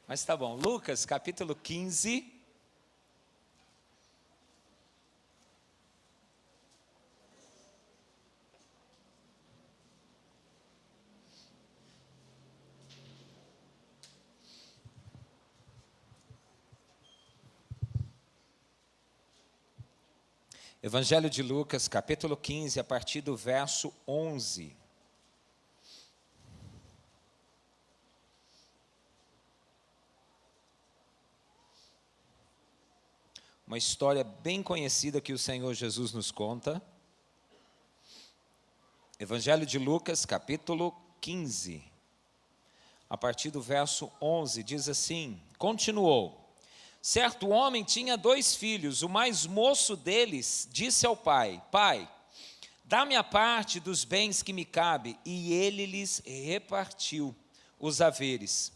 Mas tá bom. Lucas, capítulo 15. Evangelho de Lucas, capítulo 15, a partir do verso 11. Uma história bem conhecida que o Senhor Jesus nos conta. Evangelho de Lucas, capítulo 15, a partir do verso 11, diz assim: continuou. Certo homem tinha 2 filhos. O mais moço deles disse ao pai: Pai, dá-me a parte dos bens que me cabe. E ele lhes repartiu os haveres.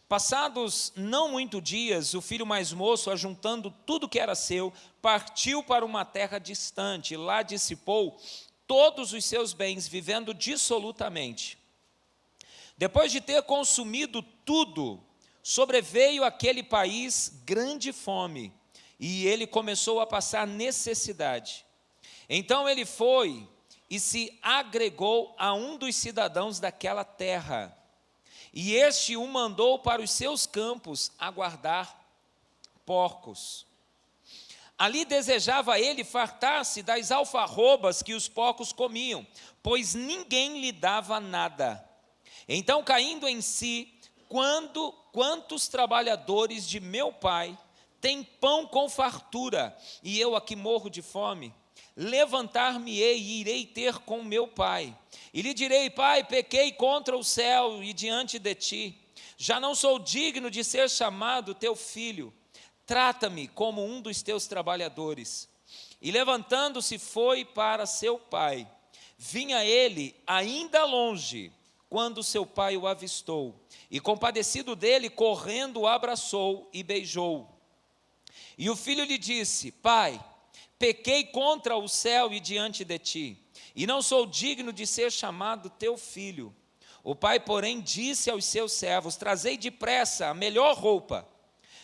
Passados não muito dias, o filho mais moço, ajuntando tudo que era seu, partiu para uma terra distante. Lá dissipou todos os seus bens, vivendo dissolutamente. Depois de ter consumido tudo, sobreveio àquele país grande fome, e ele começou a passar necessidade. Então ele foi e se agregou a um dos cidadãos daquela terra, e este o mandou para os seus campos a guardar porcos. Ali desejava ele fartar-se das alfarrobas que os porcos comiam, pois ninguém lhe dava nada. Então, caindo em si, quantos trabalhadores de meu pai têm pão com fartura, e eu aqui morro de fome? Levantar-me-ei e irei ter com meu pai, e lhe direi: Pai, pequei contra o céu e diante de ti, já não sou digno de ser chamado teu filho, trata-me como um dos teus trabalhadores. E levantando-se foi para seu pai. Vinha ele ainda longe, quando seu pai o avistou, e compadecido dele, correndo, o abraçou e beijou. E o filho lhe disse: Pai, pequei contra o céu e diante de ti, e não sou digno de ser chamado teu filho. O pai, porém, disse aos seus servos: Trazei depressa a melhor roupa,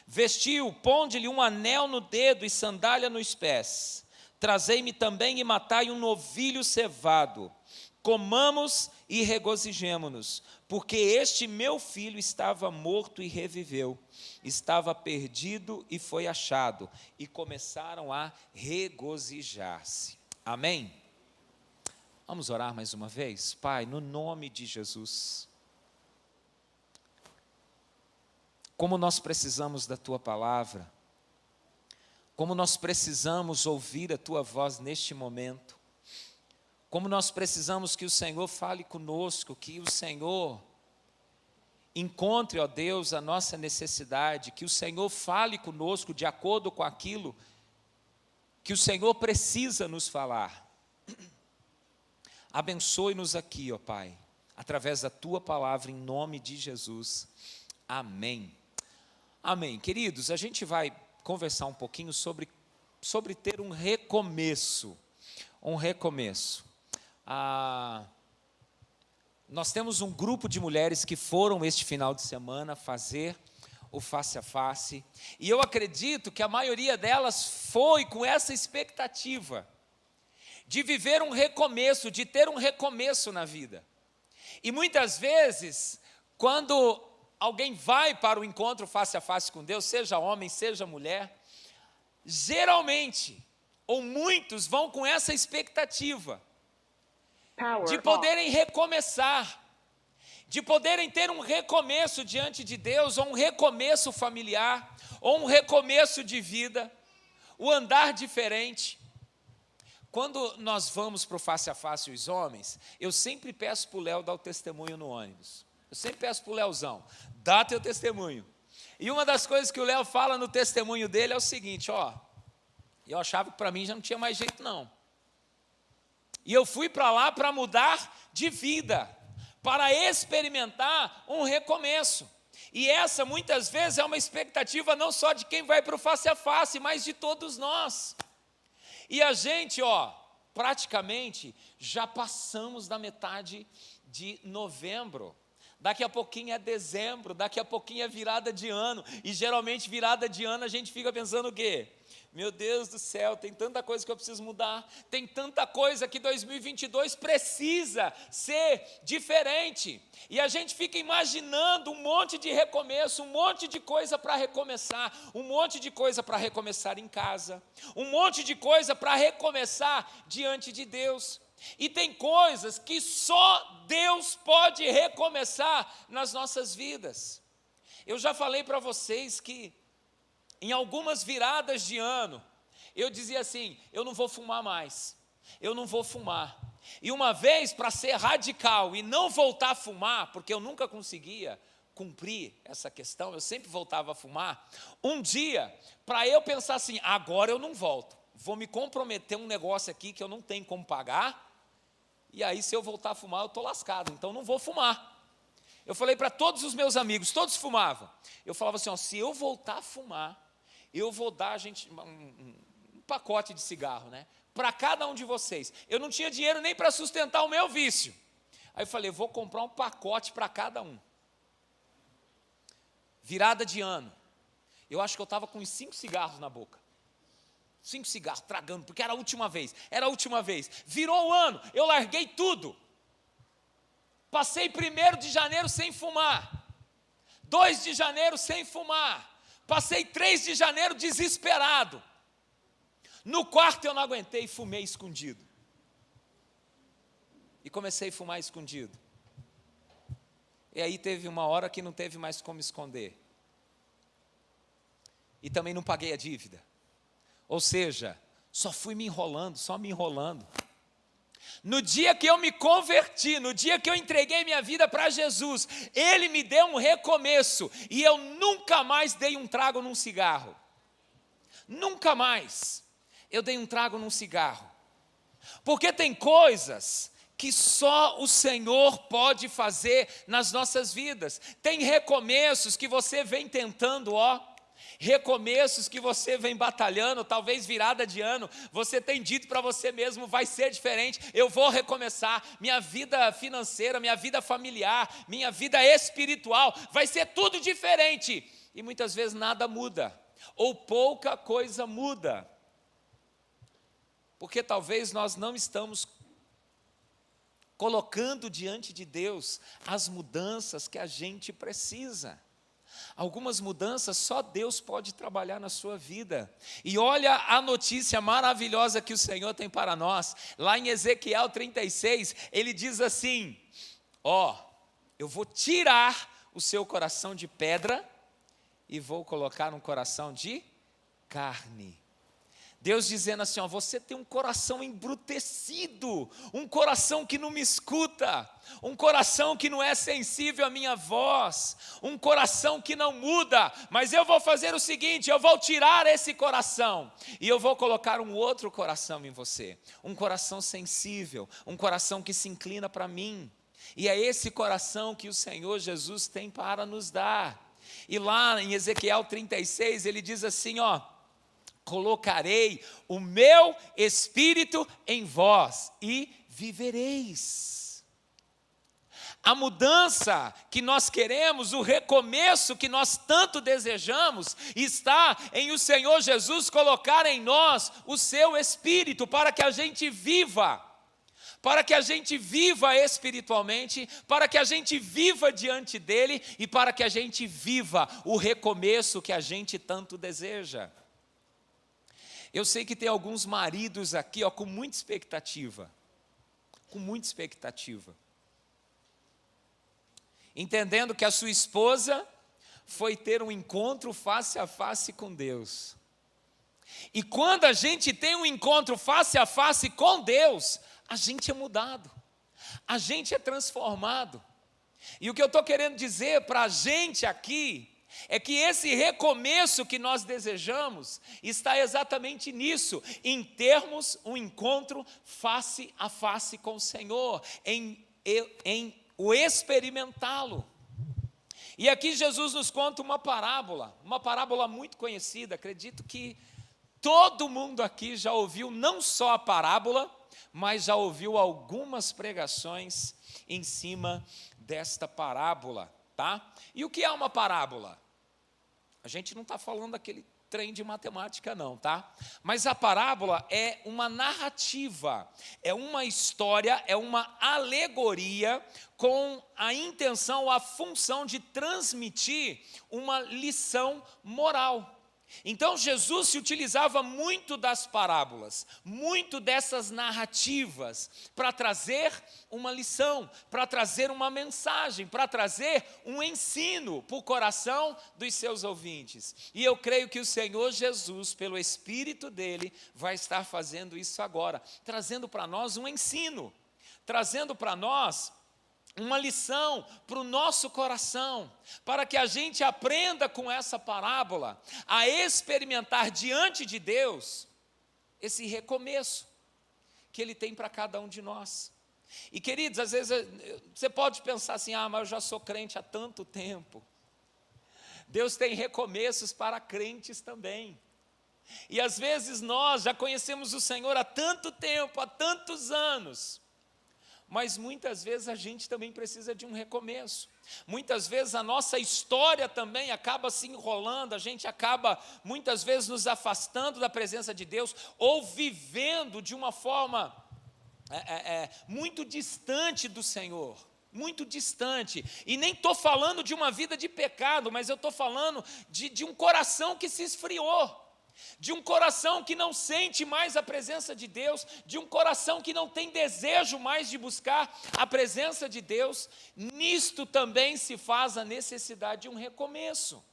vestiu, ponde-lhe um anel no dedo e sandália nos pés. Trazei-me também e matai um novilho cevado. Comamos e regozijemo-nos, porque este meu filho estava morto e reviveu, estava perdido e foi achado. E começaram a regozijar-se. Amém? Vamos orar mais uma vez? Pai, no nome de Jesus, como nós precisamos da Tua palavra, como nós precisamos ouvir a Tua voz neste momento, como nós precisamos que o Senhor fale conosco, que o Senhor encontre, ó Deus, a nossa necessidade, que o Senhor fale conosco de acordo com aquilo que o Senhor precisa nos falar. Abençoe-nos aqui, ó Pai, através da Tua palavra, em nome de Jesus. Amém. Amém. Queridos, a gente vai conversar um pouquinho sobre ter um recomeço. Um recomeço. Nós temos um grupo de mulheres que foram este final de semana fazer o face a face, e eu acredito que a maioria delas foi com essa expectativa de viver um recomeço, de ter um recomeço na vida. E muitas vezes, quando alguém vai para o encontro face a face com Deus, seja homem, seja mulher, geralmente, ou muitos vão com essa expectativa de poderem recomeçar, de poderem ter um recomeço diante de Deus, ou um recomeço familiar, ou um recomeço de vida, o andar diferente. Quando nós vamos para o face a face, os homens, eu sempre peço para o Léo dar o testemunho no ônibus. Eu sempre peço para o Léozão: dá teu testemunho. E uma das coisas que o Léo fala no testemunho dele é o seguinte: eu achava que para mim já não tinha mais jeito não. E eu fui para lá para mudar de vida, para experimentar um recomeço. E essa muitas vezes é uma expectativa não só de quem vai para o face a face, mas de todos nós. E a gente, praticamente já passamos da metade de novembro. Daqui a pouquinho é dezembro, daqui a pouquinho é virada de ano, e geralmente virada de ano a gente fica pensando o quê? Meu Deus do céu, tem tanta coisa que eu preciso mudar, tem tanta coisa que 2022 precisa ser diferente, e a gente fica imaginando um monte de recomeço, um monte de coisa para recomeçar, um monte de coisa para recomeçar em casa, um monte de coisa para recomeçar diante de Deus. E tem coisas que só Deus pode recomeçar nas nossas vidas. Eu já falei para vocês que em algumas viradas de ano, eu dizia assim, eu não vou fumar mais, eu não vou fumar. E uma vez, para ser radical e não voltar a fumar, porque eu nunca conseguia cumprir essa questão, eu sempre voltava a fumar, um dia, para eu pensar assim, agora eu não volto, vou me comprometer um negócio aqui que eu não tenho como pagar, e aí se eu voltar a fumar eu estou lascado, então não vou fumar. Eu falei para todos os meus amigos, todos fumavam, eu falava assim, ó, se eu voltar a fumar, eu vou dar um pacote de cigarro, né? Para cada um de vocês. Eu não tinha dinheiro nem para sustentar o meu vício. Aí eu falei, vou comprar um pacote para cada um. Virada de ano. Eu acho que eu estava com uns 5 cigarros na boca. 5 cigarros, tragando, porque era a última vez. Era a última vez. Virou o ano, eu larguei tudo. Passei 1º de janeiro sem fumar. 2 de janeiro sem fumar. Passei 3 de janeiro desesperado. No quarto eu não aguentei e fumei escondido. E comecei a fumar escondido. E aí teve uma hora que não teve mais como esconder. E também não paguei a dívida. Ou seja, só fui me enrolando, só me enrolando. No dia que eu me converti, no dia que eu entreguei minha vida para Jesus, Ele me deu um recomeço, e eu nunca mais dei um trago num cigarro. Nunca mais eu dei um trago num cigarro. Porque tem coisas que só o Senhor pode fazer nas nossas vidas. Tem recomeços que você vem tentando, recomeços que você vem batalhando, talvez virada de ano, você tem dito para você mesmo, vai ser diferente, eu vou recomeçar, minha vida financeira, minha vida familiar, minha vida espiritual, vai ser tudo diferente, e muitas vezes nada muda, ou pouca coisa muda, porque talvez nós não estamos colocando diante de Deus as mudanças que a gente precisa. Algumas mudanças só Deus pode trabalhar na sua vida. E olha a notícia maravilhosa que o Senhor tem para nós. Lá em Ezequiel 36, ele diz assim, eu vou tirar o seu coração de pedra e vou colocar um coração de carne. Deus dizendo assim, você tem um coração embrutecido, um coração que não me escuta, um coração que não é sensível à minha voz, um coração que não muda, mas eu vou fazer o seguinte, eu vou tirar esse coração, e eu vou colocar um outro coração em você, um coração sensível, um coração que se inclina para mim, e é esse coração que o Senhor Jesus tem para nos dar. E lá em Ezequiel 36, ele diz assim, colocarei o meu espírito em vós e vivereis. A mudança que nós queremos, o recomeço que nós tanto desejamos, está em o Senhor Jesus colocar em nós o seu espírito, para que a gente viva espiritualmente, para que a gente viva diante dele e para que a gente viva o recomeço que a gente tanto deseja. Eu sei que tem alguns maridos aqui, com muita expectativa, entendendo que a sua esposa foi ter um encontro face a face com Deus, e quando a gente tem um encontro face a face com Deus, a gente é mudado, a gente é transformado, e o que eu estou querendo dizer para a gente aqui, é que esse recomeço que nós desejamos está exatamente nisso, em termos um encontro face a face com o Senhor, em o experimentá-lo. E aqui Jesus nos conta uma parábola muito conhecida, acredito que todo mundo aqui já ouviu não só a parábola, mas já ouviu algumas pregações em cima desta parábola, tá? E o que é uma parábola? A gente não está falando daquele trem de matemática não, tá? Mas a parábola é uma narrativa, é uma história, é uma alegoria com a intenção, a função de transmitir uma lição moral. Então Jesus se utilizava muito das parábolas, muito dessas narrativas, para trazer uma lição, para trazer uma mensagem, para trazer um ensino para o coração dos seus ouvintes. E eu creio que o Senhor Jesus, pelo Espírito dele, vai estar fazendo isso agora, trazendo para nós um ensino, trazendo para nós uma lição para o nosso coração, para que a gente aprenda com essa parábola a experimentar diante de Deus esse recomeço que Ele tem para cada um de nós. E queridos, às vezes você pode pensar assim, mas eu já sou crente há tanto tempo. Deus tem recomeços para crentes também. E às vezes nós já conhecemos o Senhor há tanto tempo, há tantos anos, mas muitas vezes a gente também precisa de um recomeço. Muitas vezes a nossa história também acaba se enrolando, a gente acaba muitas vezes nos afastando da presença de Deus, ou vivendo de uma forma muito distante do Senhor, muito distante. E nem estou falando de uma vida de pecado, mas eu estou falando de um coração que se esfriou, de um coração que não sente mais a presença de Deus, de um coração que não tem desejo mais de buscar a presença de Deus. Nisto também se faz a necessidade de um recomeço.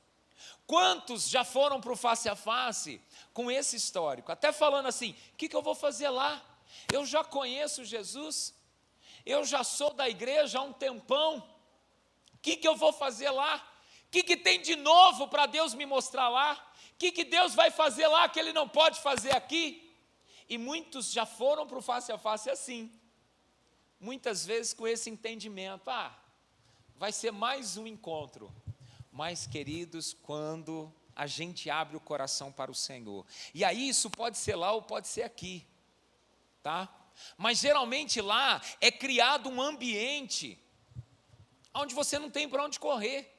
Quantos já foram para o face a face com esse histórico, até falando assim, o que eu vou fazer lá? Eu já conheço Jesus, eu já sou da igreja há um tempão, o que eu vou fazer lá? O que tem de novo para Deus me mostrar lá? O que Deus vai fazer lá que Ele não pode fazer aqui? E muitos já foram para o face a face assim, muitas vezes com esse entendimento, vai ser mais um encontro. Mas queridos, quando a gente abre o coração para o Senhor, e aí isso pode ser lá ou pode ser aqui, tá? Mas geralmente lá é criado um ambiente onde você não tem para onde correr.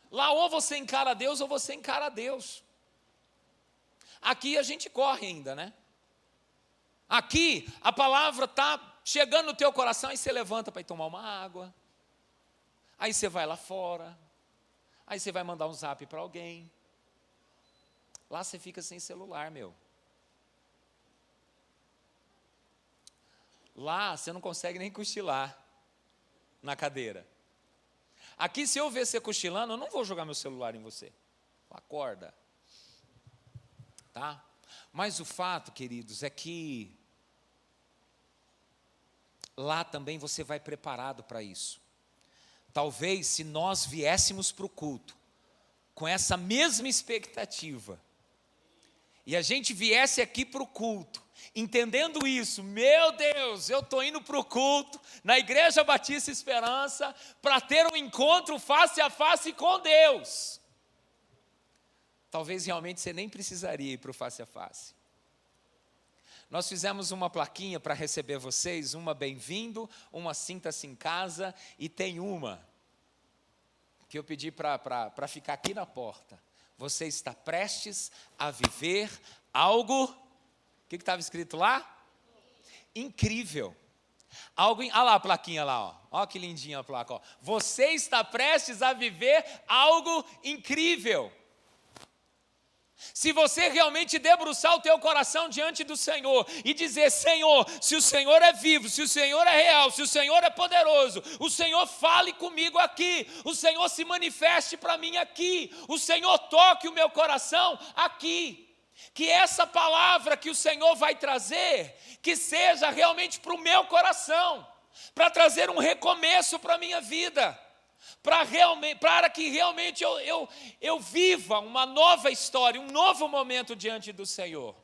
Lá ou você encara Deus ou você encara Deus. Aqui a gente corre ainda, né? Aqui a palavra está chegando no teu coração, aí você levanta para ir tomar uma água, aí você vai lá fora, aí você vai mandar um zap para alguém. Lá você fica sem celular, meu. Lá você não consegue nem cochilar na cadeira. Aqui, se eu ver você cochilando, eu não vou jogar meu celular em você. Acorda. Tá? Mas o fato, queridos, é que lá também você vai preparado para isso. Talvez se nós viéssemos para o culto com essa mesma expectativa, e a gente viesse aqui para o culto, entendendo isso, meu Deus, eu estou indo para o culto, na Igreja Batista Esperança, para ter um encontro face a face com Deus. Talvez realmente você nem precisaria ir para o face a face. Nós fizemos uma plaquinha para receber vocês, uma bem-vindo, uma sinta-se em casa, e tem uma que eu pedi para ficar aqui na porta. Você está prestes a viver algo, o que estava escrito lá? Incrível. Olha lá a plaquinha lá, ó que lindinha a placa. Ó. Você está prestes a viver algo incrível. Se você realmente debruçar o teu coração diante do Senhor e dizer, Senhor, se o Senhor é vivo, se o Senhor é real, se o Senhor é poderoso, o Senhor fale comigo aqui, o Senhor se manifeste para mim aqui, o Senhor toque o meu coração aqui. Que essa palavra que o Senhor vai trazer, que seja realmente para o meu coração, para trazer um recomeço para a minha vida, para que realmente eu viva uma nova história, um novo momento diante do Senhor.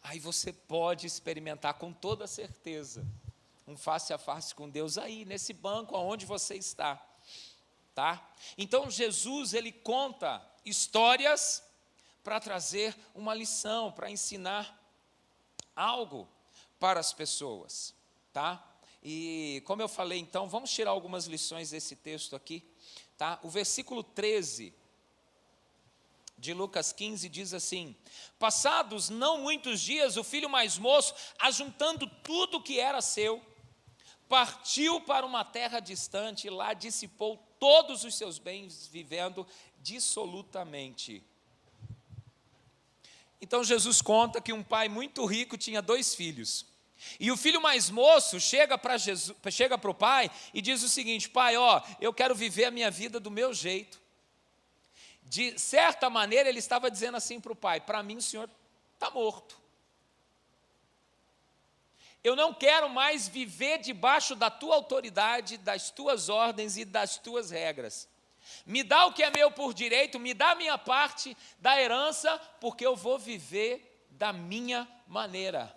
Aí você pode experimentar com toda certeza um face a face com Deus aí, nesse banco onde você está, tá? Então Jesus, ele conta histórias para trazer uma lição, para ensinar algo para as pessoas. tá? E como eu falei, então, vamos tirar algumas lições desse texto aqui, tá? O versículo 13 de Lucas 15 diz assim: passados não muitos dias, o filho mais moço, ajuntando tudo que era seu, partiu para uma terra distante e lá dissipou todos os seus bens, vivendo dissolutamente. Então Jesus conta que um pai muito rico tinha 2 filhos. E o filho mais moço chega para o pai e diz o seguinte: pai, eu quero viver a minha vida do meu jeito. De certa maneira ele estava dizendo assim para o pai: para mim o senhor está morto. Eu não quero mais viver debaixo da tua autoridade, das tuas ordens e das tuas regras. Me dá o que é meu por direito, me dá a minha parte da herança, porque eu vou viver da minha maneira.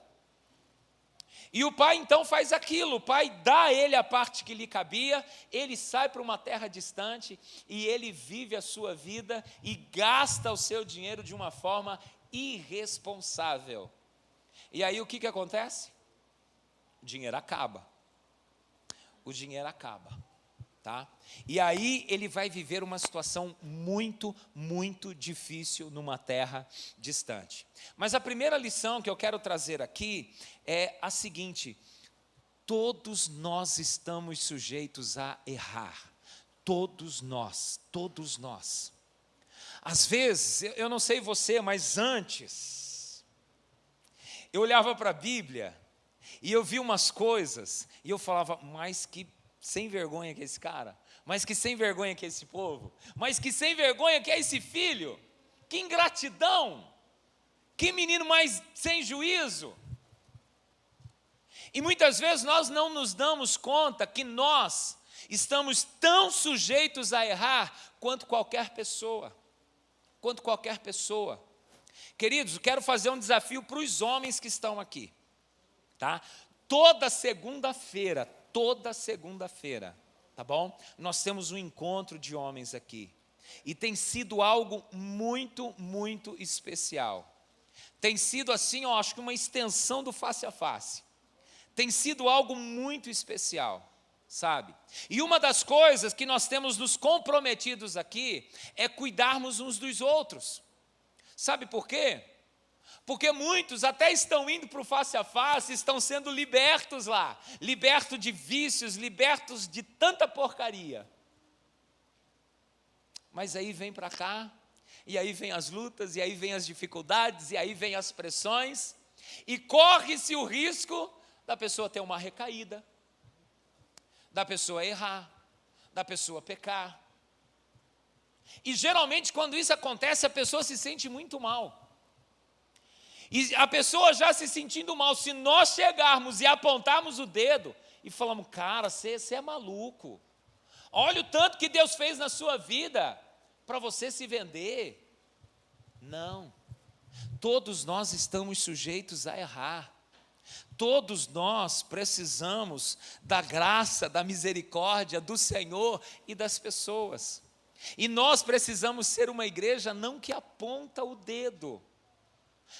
E o pai então faz aquilo, o pai dá a ele a parte que lhe cabia, ele sai para uma terra distante e ele vive a sua vida e gasta o seu dinheiro de uma forma irresponsável. E aí o que acontece? O dinheiro acaba. O dinheiro acaba, tá? E aí ele vai viver uma situação muito, muito difícil numa terra distante. Mas a primeira lição que eu quero trazer aqui é a seguinte: todos nós estamos sujeitos a errar. Todos nós, todos nós. Às vezes, eu não sei você, mas antes, eu olhava para a Bíblia e eu vi umas coisas, e eu falava: mas que sem vergonha que é esse cara, mas que sem vergonha que é esse povo, mas que sem vergonha que é esse filho, que ingratidão, que menino mais sem juízo. E muitas vezes nós não nos damos conta que nós estamos tão sujeitos a errar quanto qualquer pessoa, Queridos, eu quero fazer um desafio para os homens que estão aqui. Tá? Toda segunda-feira, tá bom? Nós temos um encontro de homens aqui. E tem sido algo muito, muito especial. Tem sido assim, eu acho que uma extensão do face a face. Tem sido algo muito especial, sabe? E uma das coisas que nós temos nos comprometidos aqui é cuidarmos uns dos outros. Sabe por quê? Porque muitos até estão indo para o face a face, estão sendo libertos lá, libertos de vícios, libertos de tanta porcaria. Mas aí vem para cá, e aí vem as lutas, e aí vem as dificuldades, e aí vem as pressões, e corre-se o risco da pessoa ter uma recaída, da pessoa errar, da pessoa pecar. E geralmente quando isso acontece, a pessoa se sente muito mal. E a pessoa já se sentindo mal, se nós chegarmos e apontarmos o dedo e falamos: cara, você é maluco, olha o tanto que Deus fez na sua vida para você se vender. Não, todos nós estamos sujeitos a errar, todos nós precisamos da graça, da misericórdia do Senhor e das pessoas, e nós precisamos ser uma igreja não que aponta o dedo,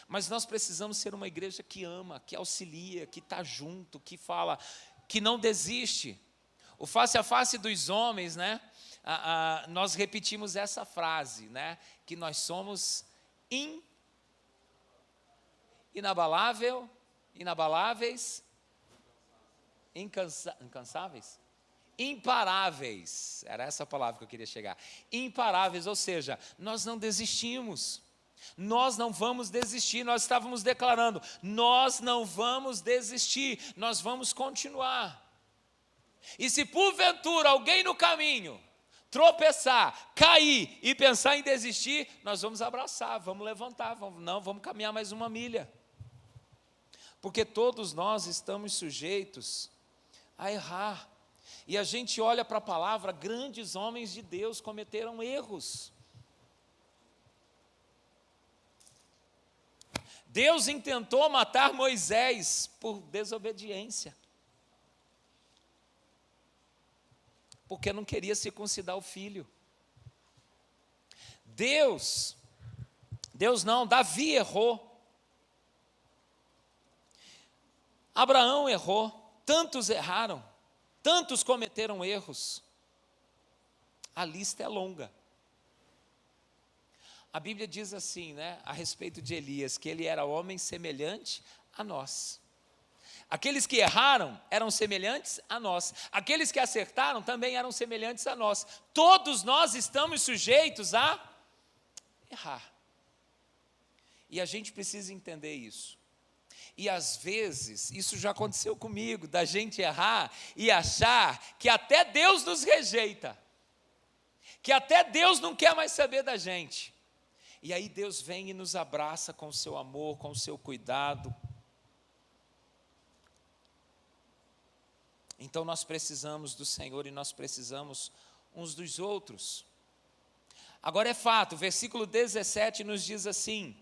mas nós precisamos ser uma igreja que ama, que auxilia, que está junto, que fala, que não desiste. O face a face dos homens, né? Nós repetimos essa frase, né? Que nós somos inabaláveis, incansáveis, imparáveis. Era essa a palavra que eu queria chegar. Imparáveis, ou seja, nós não desistimos. Nós não vamos desistir, nós estávamos declarando, nós não vamos desistir, nós vamos continuar. E se porventura alguém no caminho tropeçar, cair e pensar em desistir, nós vamos abraçar, vamos levantar, vamos caminhar mais uma milha. Porque todos nós estamos sujeitos a errar. E a gente olha para a palavra, grandes homens de Deus cometeram erros. Deus intentou matar Moisés por desobediência, porque não queria circuncidar o filho. Davi errou, Abraão errou, tantos erraram, tantos cometeram erros. A lista é longa. A Bíblia diz assim, né, a respeito de Elias, que ele era homem semelhante a nós. Aqueles que erraram eram semelhantes a nós. Aqueles que acertaram também eram semelhantes a nós. Todos nós estamos sujeitos a errar. E a gente precisa entender isso. E às vezes, isso já aconteceu comigo, da gente errar e achar que até Deus nos rejeita. Que até Deus não quer mais saber da gente. E aí Deus vem e nos abraça com o seu amor, com o seu cuidado. Então nós precisamos do Senhor e nós precisamos uns dos outros. Agora é fato, o versículo 17 nos diz assim: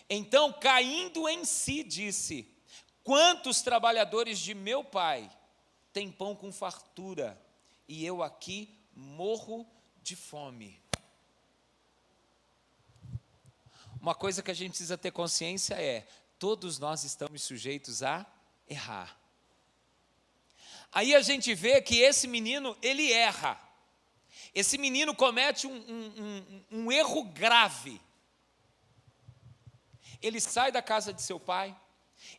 então, caindo em si, disse: quantos trabalhadores de meu pai têm pão com fartura, e eu aqui morro de fome. Uma coisa que a gente precisa ter consciência é: todos nós estamos sujeitos a errar. Aí a gente vê que esse menino, ele erra. Esse menino comete um erro grave. Ele sai da casa de seu pai,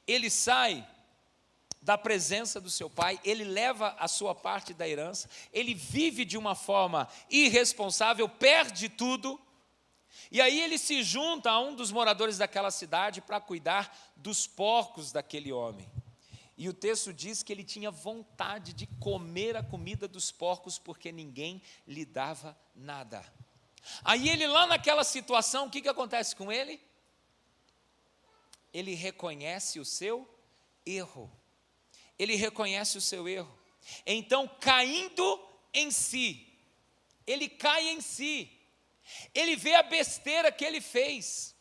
ele sai da presença do seu pai, ele leva a sua parte da herança, ele vive de uma forma irresponsável, perde tudo, e aí ele se junta a um dos moradores daquela cidade para cuidar dos porcos daquele homem. E o texto diz que ele tinha vontade de comer a comida dos porcos, porque ninguém lhe dava nada. Aí ele lá naquela situação, o que acontece com ele? Ele reconhece o seu erro. Ele reconhece o seu erro. Então, caindo em si, ele cai em si. Ele vê a besteira que ele fez.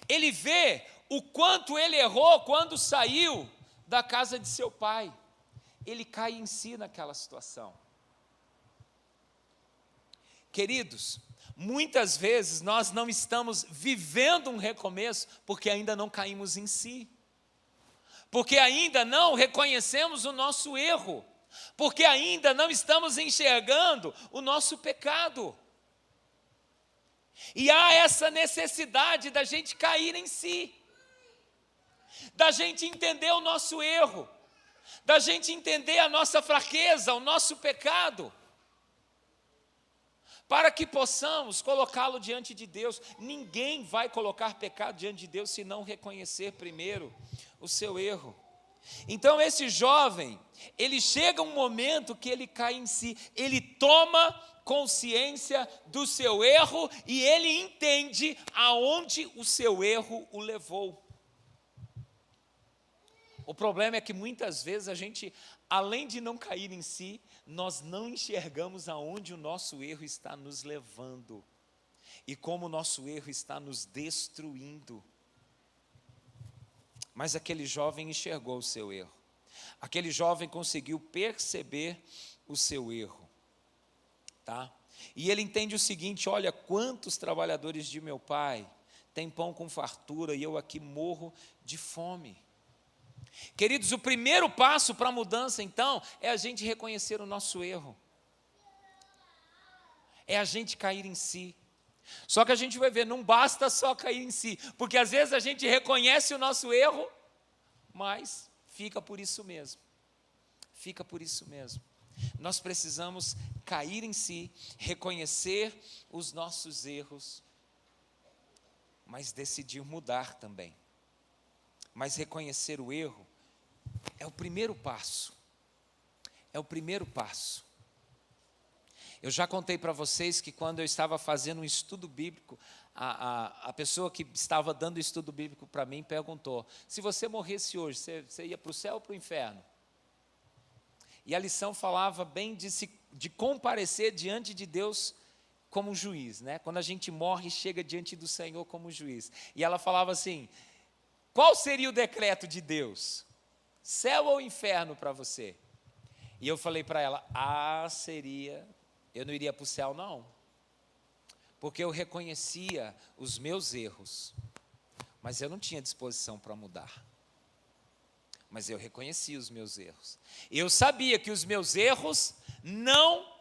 Ele vê o quanto ele errou quando saiu da casa de seu pai. Ele cai em si naquela situação. Queridos, muitas vezes nós não estamos vivendo um recomeço porque ainda não caímos em si. Porque ainda não reconhecemos o nosso erro. Porque ainda não estamos enxergando o nosso pecado. E há essa necessidade da gente cair em si. Da gente entender o nosso erro. Da gente entender a nossa fraqueza, o nosso pecado. Para que possamos colocá-lo diante de Deus. Ninguém vai colocar pecado diante de Deus se não reconhecer primeiro o seu erro. Então esse jovem, ele chega um momento que ele cai em si, ele toma consciência do seu erro e ele entende aonde o seu erro o levou. O problema é que muitas vezes a gente, além de não cair em si, nós não enxergamos aonde o nosso erro está nos levando e como o nosso erro está nos destruindo. Mas aquele jovem enxergou o seu erro. Aquele jovem conseguiu perceber o seu erro. Tá? E ele entende o seguinte: olha, quantos trabalhadores de meu pai têm pão com fartura e eu aqui morro de fome. Queridos, o primeiro passo para a mudança, então, é a gente reconhecer o nosso erro. É a gente cair em si. Só que a gente vai ver, não basta só cair em si, porque às vezes a gente reconhece o nosso erro, mas fica por isso mesmo. Fica por isso mesmo. Nós precisamos cair em si, reconhecer os nossos erros, mas decidir mudar também. Mas reconhecer o erro é o primeiro passo. É o primeiro passo. Eu já contei para vocês que quando eu estava fazendo um estudo bíblico, a pessoa que estava dando o estudo bíblico para mim perguntou: se você morresse hoje, você ia para o céu ou para o inferno? E a lição falava bem de comparecer diante de Deus como juiz, né? Quando a gente morre, chega diante do Senhor como juiz. E ela falava assim: qual seria o decreto de Deus? Céu ou inferno para você? E eu falei para ela: seria... Eu não iria para o céu, não. Porque eu reconhecia os meus erros. Mas eu não tinha disposição para mudar. mas eu reconheci os meus erros. Eu sabia que os meus erros não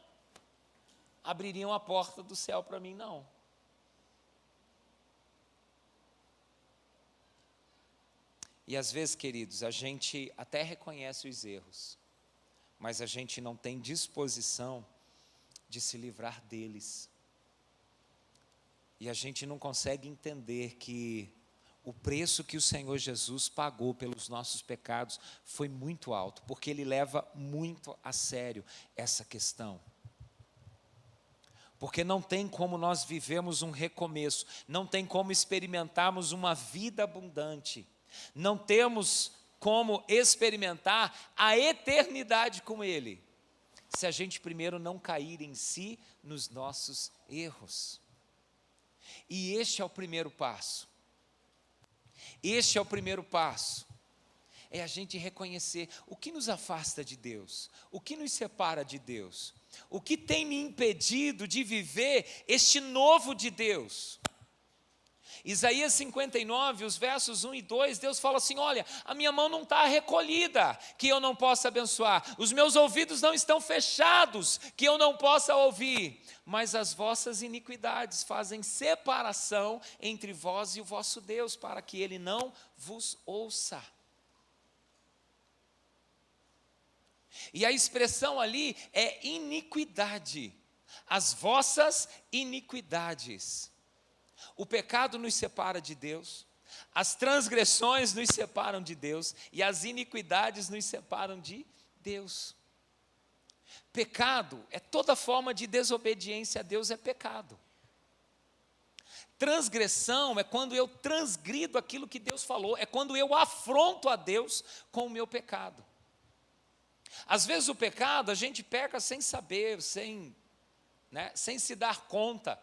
abririam a porta do céu para mim, não. E às vezes, queridos, a gente até reconhece os erros, mas a gente não tem disposição de se livrar deles. E a gente não consegue entender que o preço que o Senhor Jesus pagou pelos nossos pecados foi muito alto, porque Ele leva muito a sério essa questão. Porque não tem como nós vivemos um recomeço, não tem como experimentarmos uma vida abundante, não temos como experimentar a eternidade com Ele, se a gente primeiro não cair em si nos nossos erros. E este é o primeiro passo. Este é o primeiro passo. É a gente reconhecer o que nos afasta de Deus, o que nos separa de Deus, o que tem me impedido de viver este novo de Deus. Isaías 59, os versos 1 e 2, Deus fala assim: olha, a minha mão não está recolhida, que eu não possa abençoar, os meus ouvidos não estão fechados, que eu não possa ouvir, mas as vossas iniquidades fazem separação entre vós e o vosso Deus, para que Ele não vos ouça. E a expressão ali é iniquidade, as vossas iniquidades. O pecado nos separa de Deus, as transgressões nos separam de Deus e as iniquidades nos separam de Deus. Pecado é toda forma de desobediência a Deus, é pecado. Transgressão é quando eu transgrido aquilo que Deus falou, é quando eu afronto a Deus com o meu pecado. Às vezes o pecado a gente peca sem saber, sem se dar conta.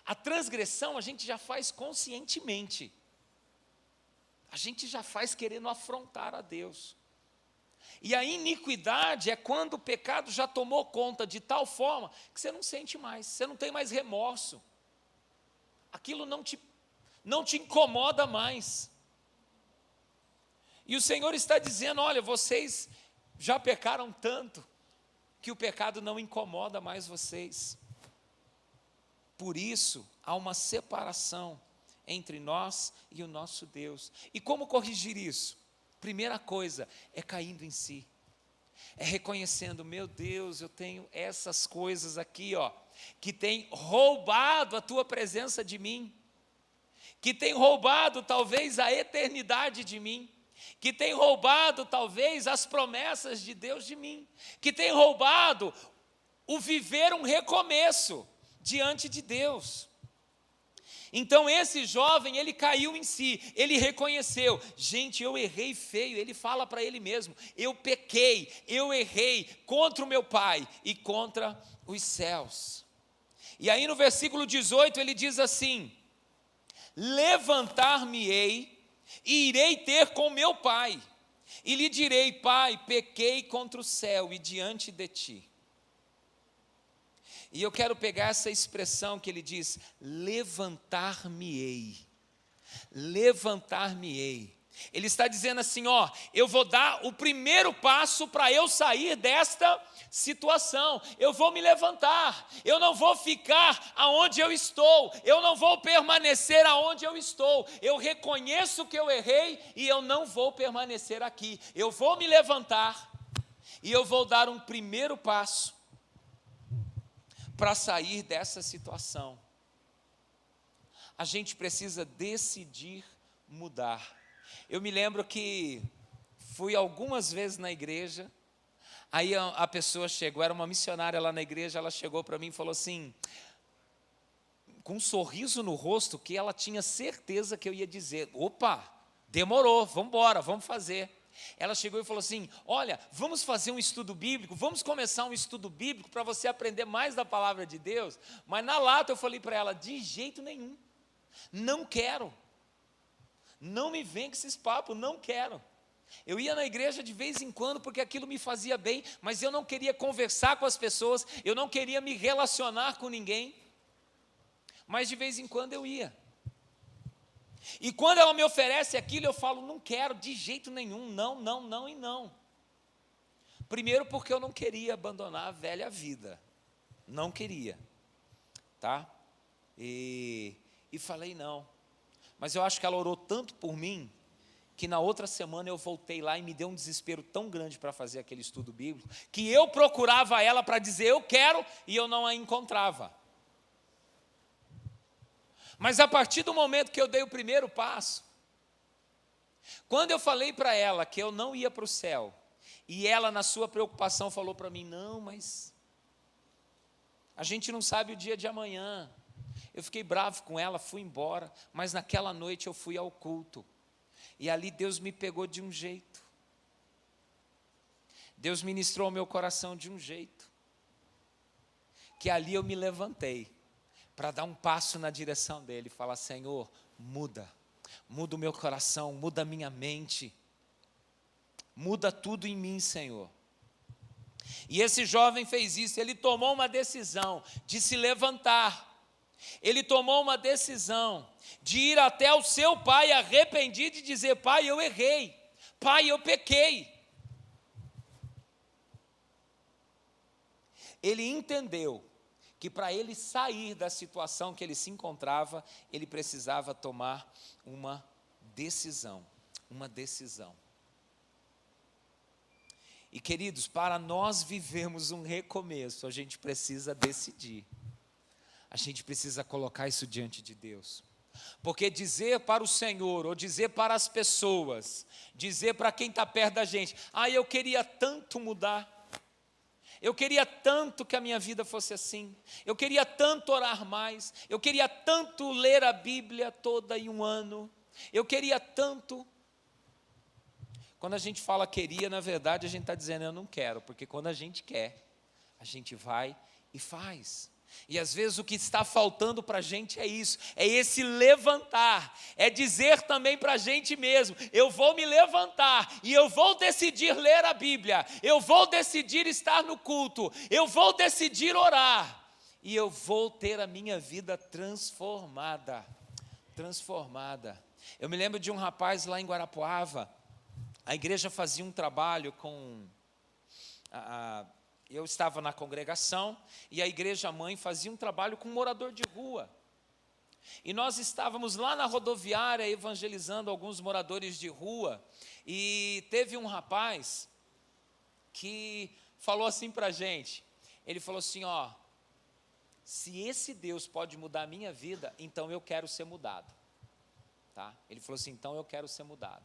A transgressão a gente já faz conscientemente. A gente já faz querendo afrontar a Deus. E a iniquidade é quando o pecado já tomou conta de tal forma que você não sente mais, você não tem mais remorso. Aquilo não te incomoda mais. E o Senhor está dizendo: olha, vocês já pecaram tanto que o pecado não incomoda mais vocês. Por isso, há uma separação entre nós e o nosso Deus. E como corrigir isso? Primeira coisa é caindo em si. É reconhecendo: meu Deus, eu tenho essas coisas aqui, que tem roubado a tua presença de mim, que tem roubado talvez a eternidade de mim, que tem roubado talvez as promessas de Deus de mim, que tem roubado o viver um recomeço diante de Deus. Então esse jovem, ele caiu em si, ele reconheceu: gente, eu errei feio. Ele fala para ele mesmo: eu pequei, eu errei contra o meu pai e contra os céus. E aí no versículo 18 ele diz assim: levantar-me-ei e irei ter com meu pai, e lhe direi: pai, pequei contra o céu e diante de ti. E eu quero pegar essa expressão que ele diz: levantar-me-ei. Levantar-me-ei. Ele está dizendo assim: eu vou dar o primeiro passo para eu sair desta situação. Eu vou me levantar. Eu não vou ficar aonde eu estou. Eu não vou permanecer aonde eu estou. Eu reconheço que eu errei e eu não vou permanecer aqui. Eu vou me levantar e eu vou dar um primeiro passo para sair dessa situação. A gente precisa decidir mudar. Eu me lembro que fui algumas vezes na igreja, aí a pessoa chegou, era uma missionária lá na igreja, ela chegou para mim e falou assim, com um sorriso no rosto, que ela tinha certeza que eu ia dizer: opa, demorou, vamos embora, vamos fazer. Ela chegou e falou assim: olha, vamos fazer um estudo bíblico, vamos começar um estudo bíblico para você aprender mais da palavra de Deus. Mas na lata eu falei para ela: de jeito nenhum, não quero, não me vem com esses papos, não quero. Eu ia na igreja de vez em quando porque aquilo me fazia bem, mas eu não queria conversar com as pessoas, eu não queria me relacionar com ninguém, mas de vez em quando eu ia. E quando ela me oferece aquilo, eu falo, não quero de jeito nenhum, não, não, não e não. Primeiro porque eu não queria abandonar a velha vida, não queria, tá? E falei não, mas eu acho que ela orou tanto por mim, que na outra semana eu voltei lá e me deu um desespero tão grande para fazer aquele estudo bíblico, que eu procurava ela para dizer eu quero, e eu não a encontrava. Mas a partir do momento que eu dei o primeiro passo, quando eu falei para ela que eu não ia para o céu, e ela na sua preocupação falou para mim, não, mas a gente não sabe o dia de amanhã. Eu fiquei bravo com ela, fui embora, mas naquela noite eu fui ao culto. E ali Deus me pegou de um jeito. Deus ministrou ao meu coração de um jeito. Que ali eu me levantei para dar um passo na direção dele. E falar, Senhor, muda o meu coração, muda a minha mente. Muda tudo em mim, Senhor. E esse jovem fez isso, ele tomou uma decisão de se levantar. Ele tomou uma decisão de ir até o seu pai arrependido e dizer, pai, eu errei, pai, eu pequei. Ele entendeu que para ele sair da situação que ele se encontrava, ele precisava tomar uma decisão, E queridos, para nós vivermos um recomeço, a gente precisa decidir. A gente precisa colocar isso diante de Deus. Porque dizer para o Senhor, ou dizer para as pessoas, dizer para quem está perto da gente, eu queria tanto mudar, eu queria tanto que a minha vida fosse assim, eu queria tanto orar mais, eu queria tanto ler a Bíblia toda em um ano, eu queria tanto. Quando a gente fala queria, na verdade a gente está dizendo eu não quero, porque quando a gente quer, a gente vai e faz. E às vezes o que está faltando para a gente é isso, é esse levantar, é dizer também para a gente mesmo, eu vou me levantar e eu vou decidir ler a Bíblia, eu vou decidir estar no culto, eu vou decidir orar, e eu vou ter a minha vida transformada. Eu me lembro de um rapaz lá em Guarapuava, a igreja fazia um trabalho com eu estava na congregação e a igreja mãe fazia um trabalho com um morador de rua. E nós estávamos lá na rodoviária evangelizando alguns moradores de rua. E teve um rapaz que falou assim para a gente. Ele falou assim, se esse Deus pode mudar a minha vida, então eu quero ser mudado. Tá? Ele falou assim, então eu quero ser mudado.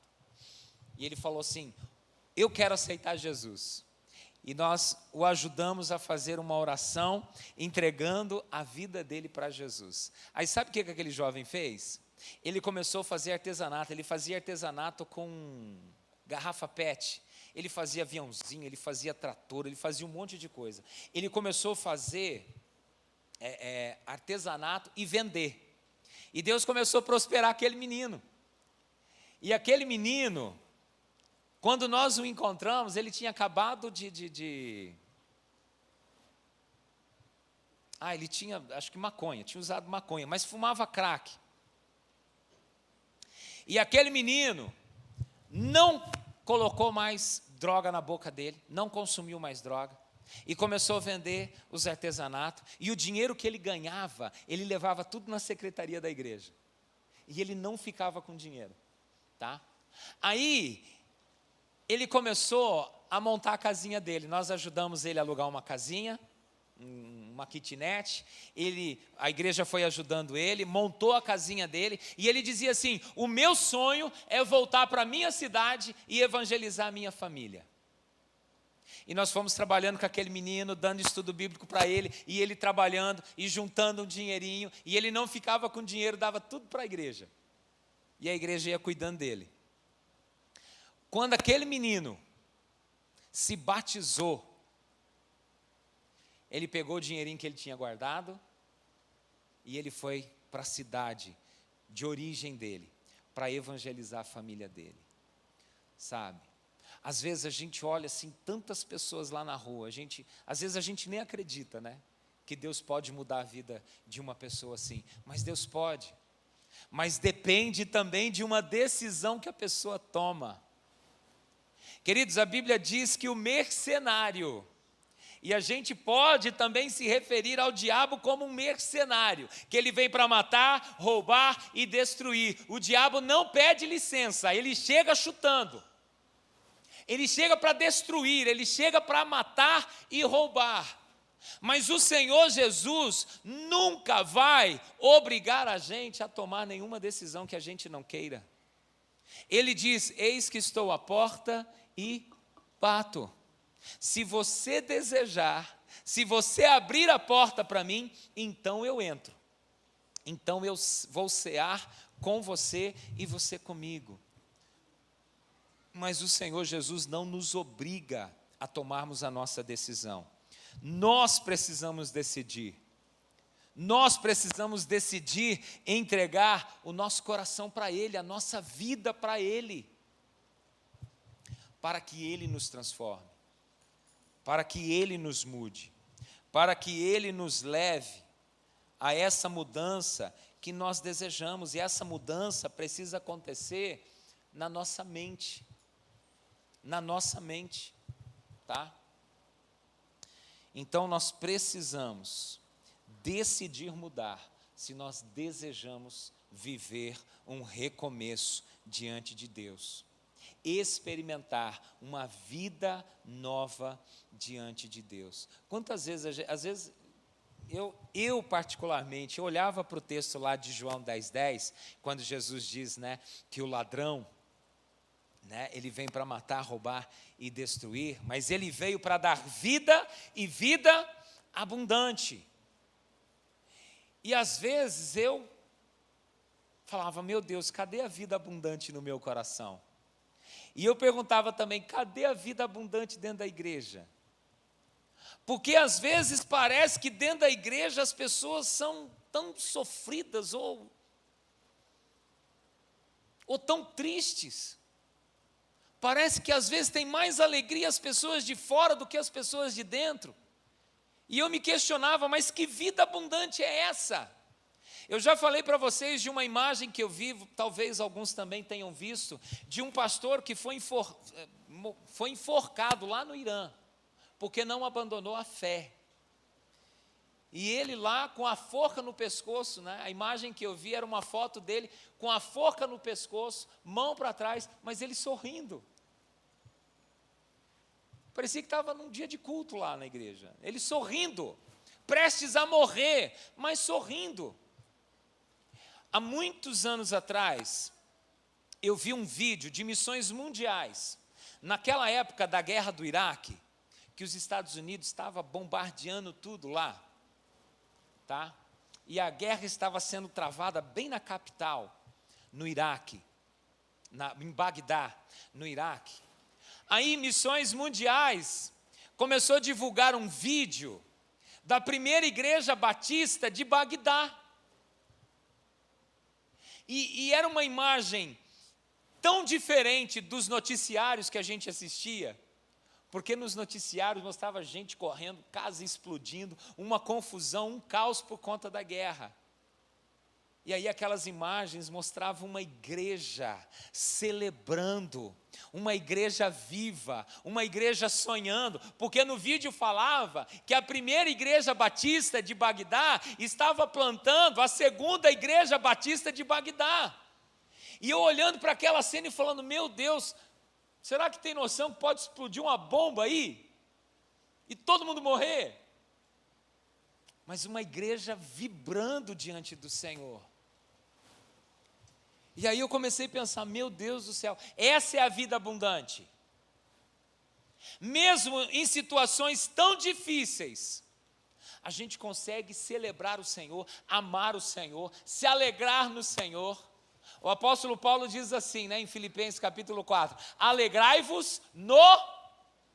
E ele falou assim, eu quero aceitar Jesus. E nós o ajudamos a fazer uma oração, entregando a vida dele para Jesus. Aí sabe o que aquele jovem fez? Ele começou a fazer artesanato, ele fazia artesanato com garrafa PET, ele fazia aviãozinho, ele fazia trator, ele fazia um monte de coisa. Ele começou a fazer artesanato e vender. E Deus começou a prosperar aquele menino. E aquele menino, quando nós o encontramos, ele tinha acabado ele tinha, acho que maconha, tinha usado maconha, mas fumava crack. E aquele menino não colocou mais droga na boca dele, não consumiu mais droga, e começou a vender os artesanatos, e o dinheiro que ele ganhava, ele levava tudo na secretaria da igreja. E ele não ficava com dinheiro, tá? Aí ele começou a montar a casinha dele. Nós ajudamos ele a alugar uma casinha, uma kitnet. A igreja foi ajudando ele, montou a casinha dele. E ele dizia assim, o meu sonho é voltar para a minha cidade e evangelizar a minha família. E nós fomos trabalhando com aquele menino, dando estudo bíblico para ele. E ele trabalhando e juntando um dinheirinho. E ele não ficava com dinheiro, dava tudo para a igreja. E a igreja ia cuidando dele. Quando aquele menino se batizou, ele pegou o dinheirinho que ele tinha guardado e ele foi para a cidade de origem dele, para evangelizar a família dele, sabe? Às vezes a gente olha assim, tantas pessoas lá na rua, às vezes a gente nem acredita, né? Que Deus pode mudar a vida de uma pessoa assim, mas Deus pode. mas depende também de uma decisão que a pessoa toma. Queridos, a Bíblia diz que o mercenário, e a gente pode também se referir ao diabo como um mercenário, que ele vem para matar, roubar e destruir. O diabo não pede licença, ele chega chutando. Ele chega para destruir, ele chega para matar e roubar. Mas o Senhor Jesus nunca vai obrigar a gente a tomar nenhuma decisão que a gente não queira. Ele diz: eis que estou à porta e bato. Se você desejar, se você abrir a porta para mim, então eu entro. Então eu vou cear com você e você comigo. Mas o Senhor Jesus não nos obriga a tomarmos a nossa decisão. Nós precisamos decidir. Nós precisamos decidir entregar o nosso coração para Ele, a nossa vida para Ele, para que Ele nos transforme, para que Ele nos mude, para que Ele nos leve a essa mudança que nós desejamos. E essa mudança precisa acontecer na nossa mente, tá? Então nós precisamos decidir mudar, se nós desejamos viver um recomeço diante de Deus, experimentar uma vida nova diante de Deus. Quantas vezes, às vezes, eu particularmente, eu olhava para o texto lá de João 10:10, quando Jesus diz, né, que o ladrão, né, ele vem para matar, roubar e destruir, mas ele veio para dar vida e vida abundante. E às vezes eu falava: meu Deus, cadê a vida abundante no meu coração? E eu perguntava também: cadê a vida abundante dentro da igreja? Porque às vezes parece que dentro da igreja as pessoas são tão sofridas ou tão tristes. Parece que às vezes tem mais alegria as pessoas de fora do que as pessoas de dentro. E eu me questionava: mas que vida abundante é essa? Eu já falei para vocês de uma imagem que eu vi, talvez alguns também tenham visto, de um pastor que foi enforcado lá no Irã, porque não abandonou a fé. E ele lá com a forca no pescoço, né? A imagem que eu vi era uma foto dele com a forca no pescoço, mão para trás, mas ele sorrindo. Parecia que estava num dia de culto lá na igreja. Ele sorrindo, prestes a morrer, mas sorrindo. Há muitos anos atrás, eu vi um vídeo de missões mundiais, naquela época da guerra do Iraque, que os Estados Unidos estavam bombardeando tudo lá, tá? E a guerra estava sendo travada bem na capital, no Iraque, em Bagdá, no Iraque. Aí Missões Mundiais começou a divulgar um vídeo da primeira igreja batista de Bagdá. E era uma imagem tão diferente dos noticiários que a gente assistia, porque nos noticiários mostrava gente correndo, casa explodindo, uma confusão, um caos por conta da guerra. E aí aquelas imagens mostravam uma igreja celebrando, uma igreja viva, uma igreja sonhando, porque no vídeo falava que a primeira igreja batista de Bagdá estava plantando a segunda igreja batista de Bagdá. E eu olhando para aquela cena e falando: meu Deus, será que tem noção que pode explodir uma bomba aí? E todo mundo morrer? Mas uma igreja vibrando diante do Senhor. E aí eu comecei a pensar: meu Deus do céu, essa é a vida abundante. Mesmo em situações tão difíceis, a gente consegue celebrar o Senhor, amar o Senhor, se alegrar no Senhor. O apóstolo Paulo diz assim, né, em Filipenses capítulo 4, alegrai-vos no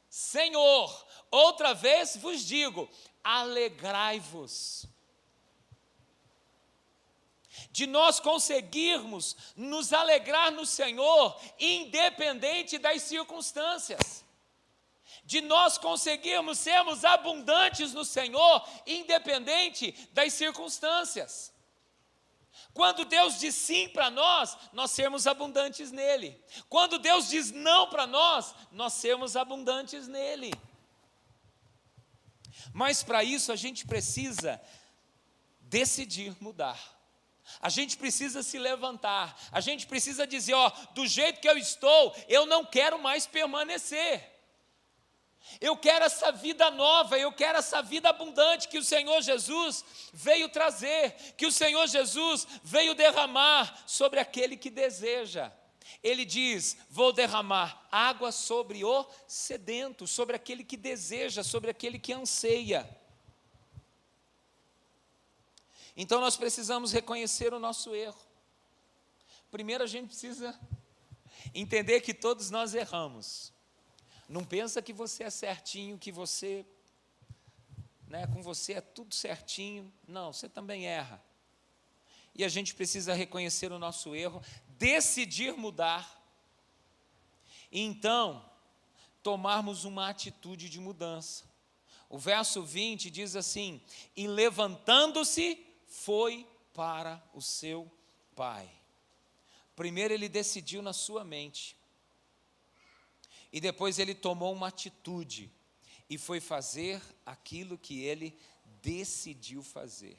Senhor. Outra vez vos digo, alegrai-vos. De nós conseguirmos nos alegrar no Senhor, independente das circunstâncias. De nós conseguirmos sermos abundantes no Senhor, independente das circunstâncias. Quando Deus diz sim para nós sermos abundantes nele. Quando Deus diz não para nós sermos abundantes nele. Mas para isso a gente precisa decidir mudar. A gente precisa se levantar. A gente precisa dizer, do jeito que eu estou, eu não quero mais permanecer. Eu quero essa vida nova, eu quero essa vida abundante que o Senhor Jesus veio trazer, que o Senhor Jesus veio derramar sobre aquele que deseja. Ele diz, vou derramar água sobre o sedento, sobre aquele que deseja, sobre aquele que anseia. Então nós precisamos reconhecer o nosso erro. Primeiro a gente precisa entender que todos nós erramos. Não pensa que você é certinho, que você, com você é tudo certinho. Não, você também erra. E a gente precisa reconhecer o nosso erro, decidir mudar, e então tomarmos uma atitude de mudança. O verso 20 diz assim, e levantando-se, foi para o seu pai. Primeiro ele decidiu na sua mente, e depois ele tomou uma atitude, e foi fazer aquilo que ele decidiu fazer.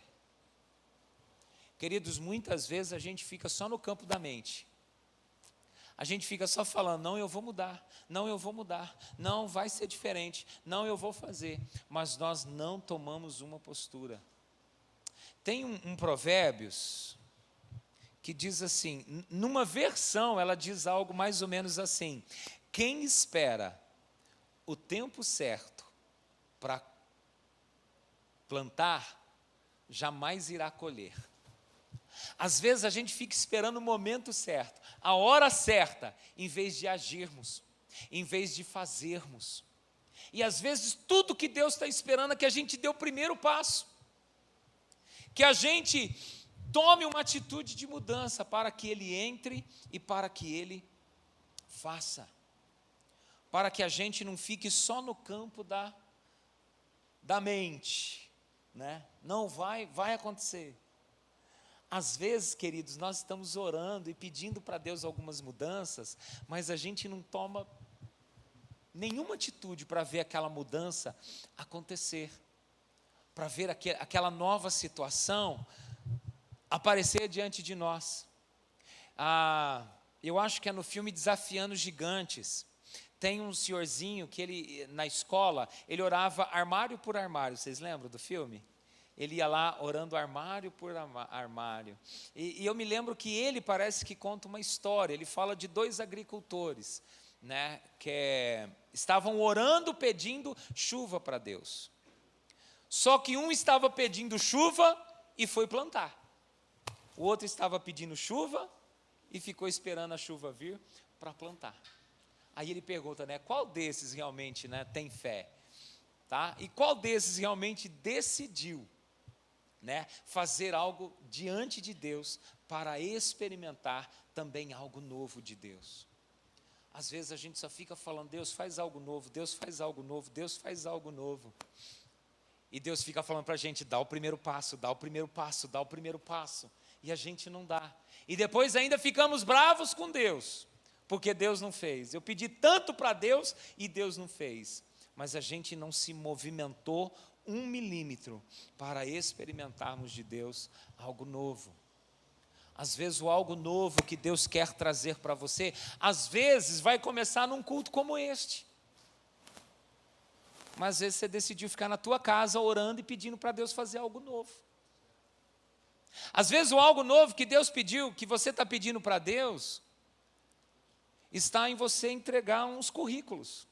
Queridos, muitas vezes a gente fica só no campo da mente. A gente fica só falando, não, eu vou mudar, não, eu vou mudar, não, vai ser diferente, não, eu vou fazer. Mas nós não tomamos uma postura. Tem um Provérbios que diz assim, numa versão ela diz algo mais ou menos assim, quem espera o tempo certo para plantar, jamais irá colher. Às vezes a gente fica esperando o momento certo, a hora certa, em vez de agirmos, em vez de fazermos. E às vezes tudo que Deus está esperando é que a gente dê o primeiro passo, que a gente tome uma atitude de mudança para que Ele entre e para que Ele faça. Para que a gente não fique só no campo da mente, Não vai acontecer. Às vezes, queridos, nós estamos orando e pedindo para Deus algumas mudanças, mas a gente não toma nenhuma atitude para ver aquela mudança acontecer, para ver aquela nova situação aparecer diante de nós. Eu acho que é no filme Desafiando Gigantes, tem um senhorzinho que ele, na escola, ele orava armário por armário, vocês lembram do filme? Ele ia lá orando armário por armário. E eu me lembro que ele parece que conta uma história. Ele fala de 2 agricultores, que estavam orando pedindo chuva para Deus. Só que um estava pedindo chuva e foi plantar. O outro estava pedindo chuva e ficou esperando a chuva vir para plantar. Aí ele pergunta, qual desses realmente tem fé? Tá? E qual desses realmente decidiu fazer algo diante de Deus para experimentar também algo novo de Deus. Às vezes a gente só fica falando, Deus faz algo novo, Deus faz algo novo, Deus faz algo novo. E Deus fica falando para a gente, dá o primeiro passo, dá o primeiro passo, dá o primeiro passo. E a gente não dá. E depois ainda ficamos bravos com Deus, porque Deus não fez. Eu pedi tanto para Deus e Deus não fez. Mas a gente não se movimentou 1 milímetro para experimentarmos de Deus algo novo. Às vezes o algo novo que Deus quer trazer para você, às vezes vai começar num culto como este. Mas às vezes você decidiu ficar na tua casa orando e pedindo para Deus fazer algo novo. Às vezes o algo novo que Deus pediu, que você está pedindo para Deus, está em você entregar uns currículos.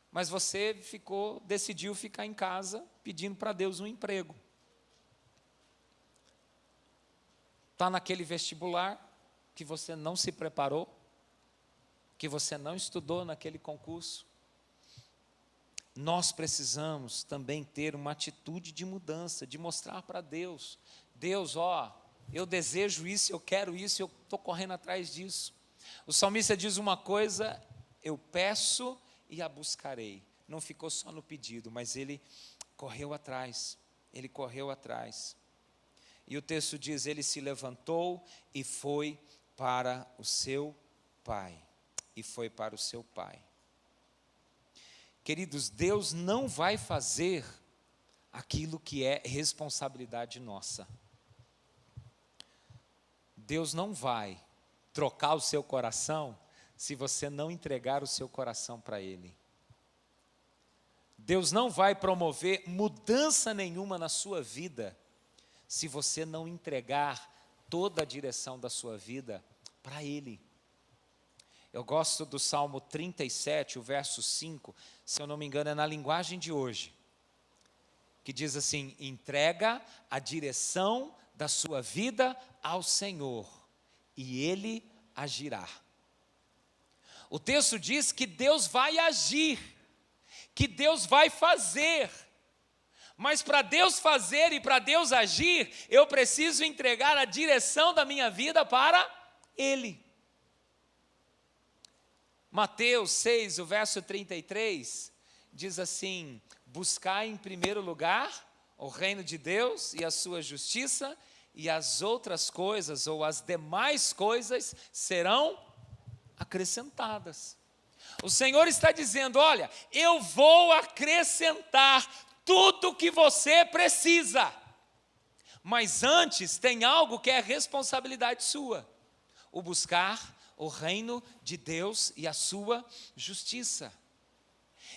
Mas você decidiu ficar em casa pedindo para Deus um emprego. Está naquele vestibular que você não se preparou, que você não estudou naquele concurso. Nós precisamos também ter uma atitude de mudança, de mostrar para Deus, Deus, eu desejo isso, eu quero isso, eu estou correndo atrás disso. O salmista diz uma coisa, eu peço e a buscarei. Não ficou só no pedido, mas ele correu atrás. E o texto diz, ele se levantou e foi para o seu pai. E foi para o seu pai. Queridos, Deus não vai fazer aquilo que é responsabilidade nossa. Deus não vai trocar o seu coração se você não entregar o seu coração para Ele. Deus não vai promover mudança nenhuma na sua vida se você não entregar toda a direção da sua vida para Ele. Eu gosto do Salmo 37, o verso 5, se eu não me engano é na linguagem de hoje, que diz assim, entrega a direção da sua vida ao Senhor, e Ele agirá. O texto diz que Deus vai agir, que Deus vai fazer, mas para Deus fazer e para Deus agir, eu preciso entregar a direção da minha vida para Ele. Mateus 6, o verso 33, diz assim, buscai em primeiro lugar o reino de Deus e a sua justiça, e as outras coisas, ou as demais coisas, serão acrescentadas. O Senhor está dizendo, olha, eu vou acrescentar tudo o que você precisa, mas antes tem algo que é responsabilidade sua, o buscar o reino de Deus e a sua justiça.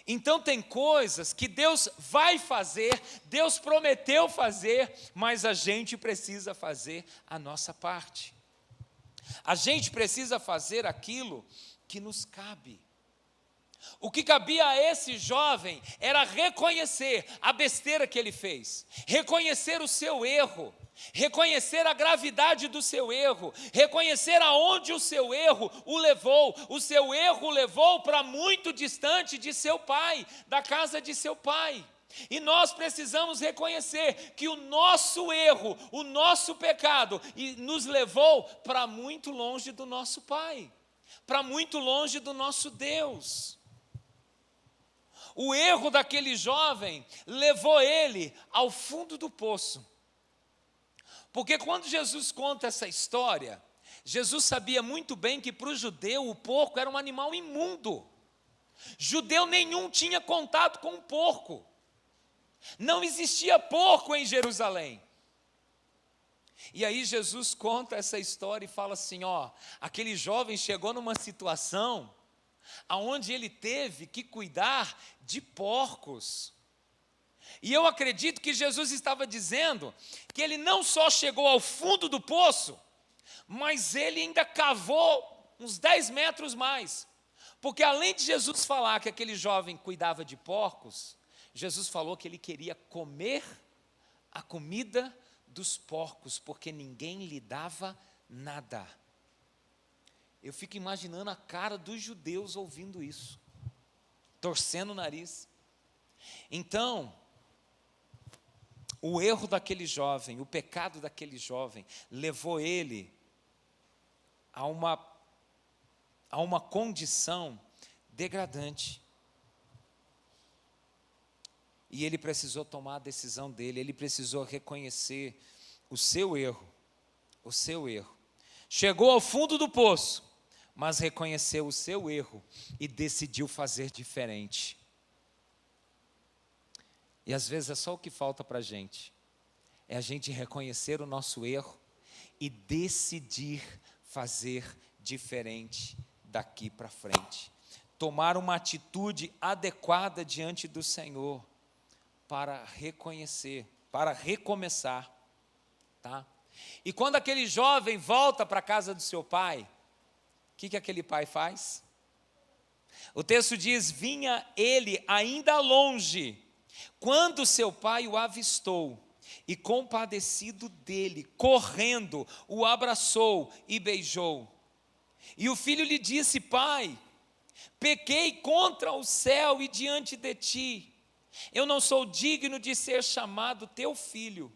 Então tem coisas que Deus vai fazer, Deus prometeu fazer, mas a gente precisa fazer a nossa parte. A gente precisa fazer aquilo que nos cabe. O que cabia a esse jovem era reconhecer a besteira que ele fez, reconhecer o seu erro, reconhecer a gravidade do seu erro, reconhecer aonde o seu erro o levou. O seu erro o levou para muito distante de seu pai, da casa de seu pai. E nós precisamos reconhecer que o nosso erro, o nosso pecado, nos levou para muito longe do nosso Pai, para muito longe do nosso Deus. O erro daquele jovem levou ele ao fundo do poço. Porque quando Jesus conta essa história, Jesus sabia muito bem que para o judeu o porco era um animal imundo. Judeu nenhum tinha contato com o porco. Não existia porco em Jerusalém. E aí Jesus conta essa história e fala assim, ó, aquele jovem chegou numa situação aonde ele teve que cuidar de porcos. E eu acredito que Jesus estava dizendo que ele não só chegou ao fundo do poço, mas ele ainda cavou uns 10 metros mais. Porque além de Jesus falar que aquele jovem cuidava de porcos, Jesus falou que ele queria comer a comida dos porcos, porque ninguém lhe dava nada. Eu fico imaginando a cara dos judeus ouvindo isso, torcendo o nariz. Então, o erro daquele jovem, o pecado daquele jovem, levou ele a uma condição degradante. E ele precisou tomar a decisão dele, ele precisou reconhecer o seu erro, Chegou ao fundo do poço, mas reconheceu o seu erro e decidiu fazer diferente. E às vezes é só o que falta para a gente, é a gente reconhecer o nosso erro e decidir fazer diferente daqui para frente. Tomar uma atitude adequada diante do Senhor para reconhecer, para recomeçar, tá? E quando aquele jovem volta para a casa do seu pai, o que aquele pai faz? O texto diz, vinha ele ainda longe, quando seu pai o avistou, e compadecido dele, correndo, o abraçou e beijou. E o filho lhe disse, pai, pequei contra o céu e diante de ti, eu não sou digno de ser chamado teu filho.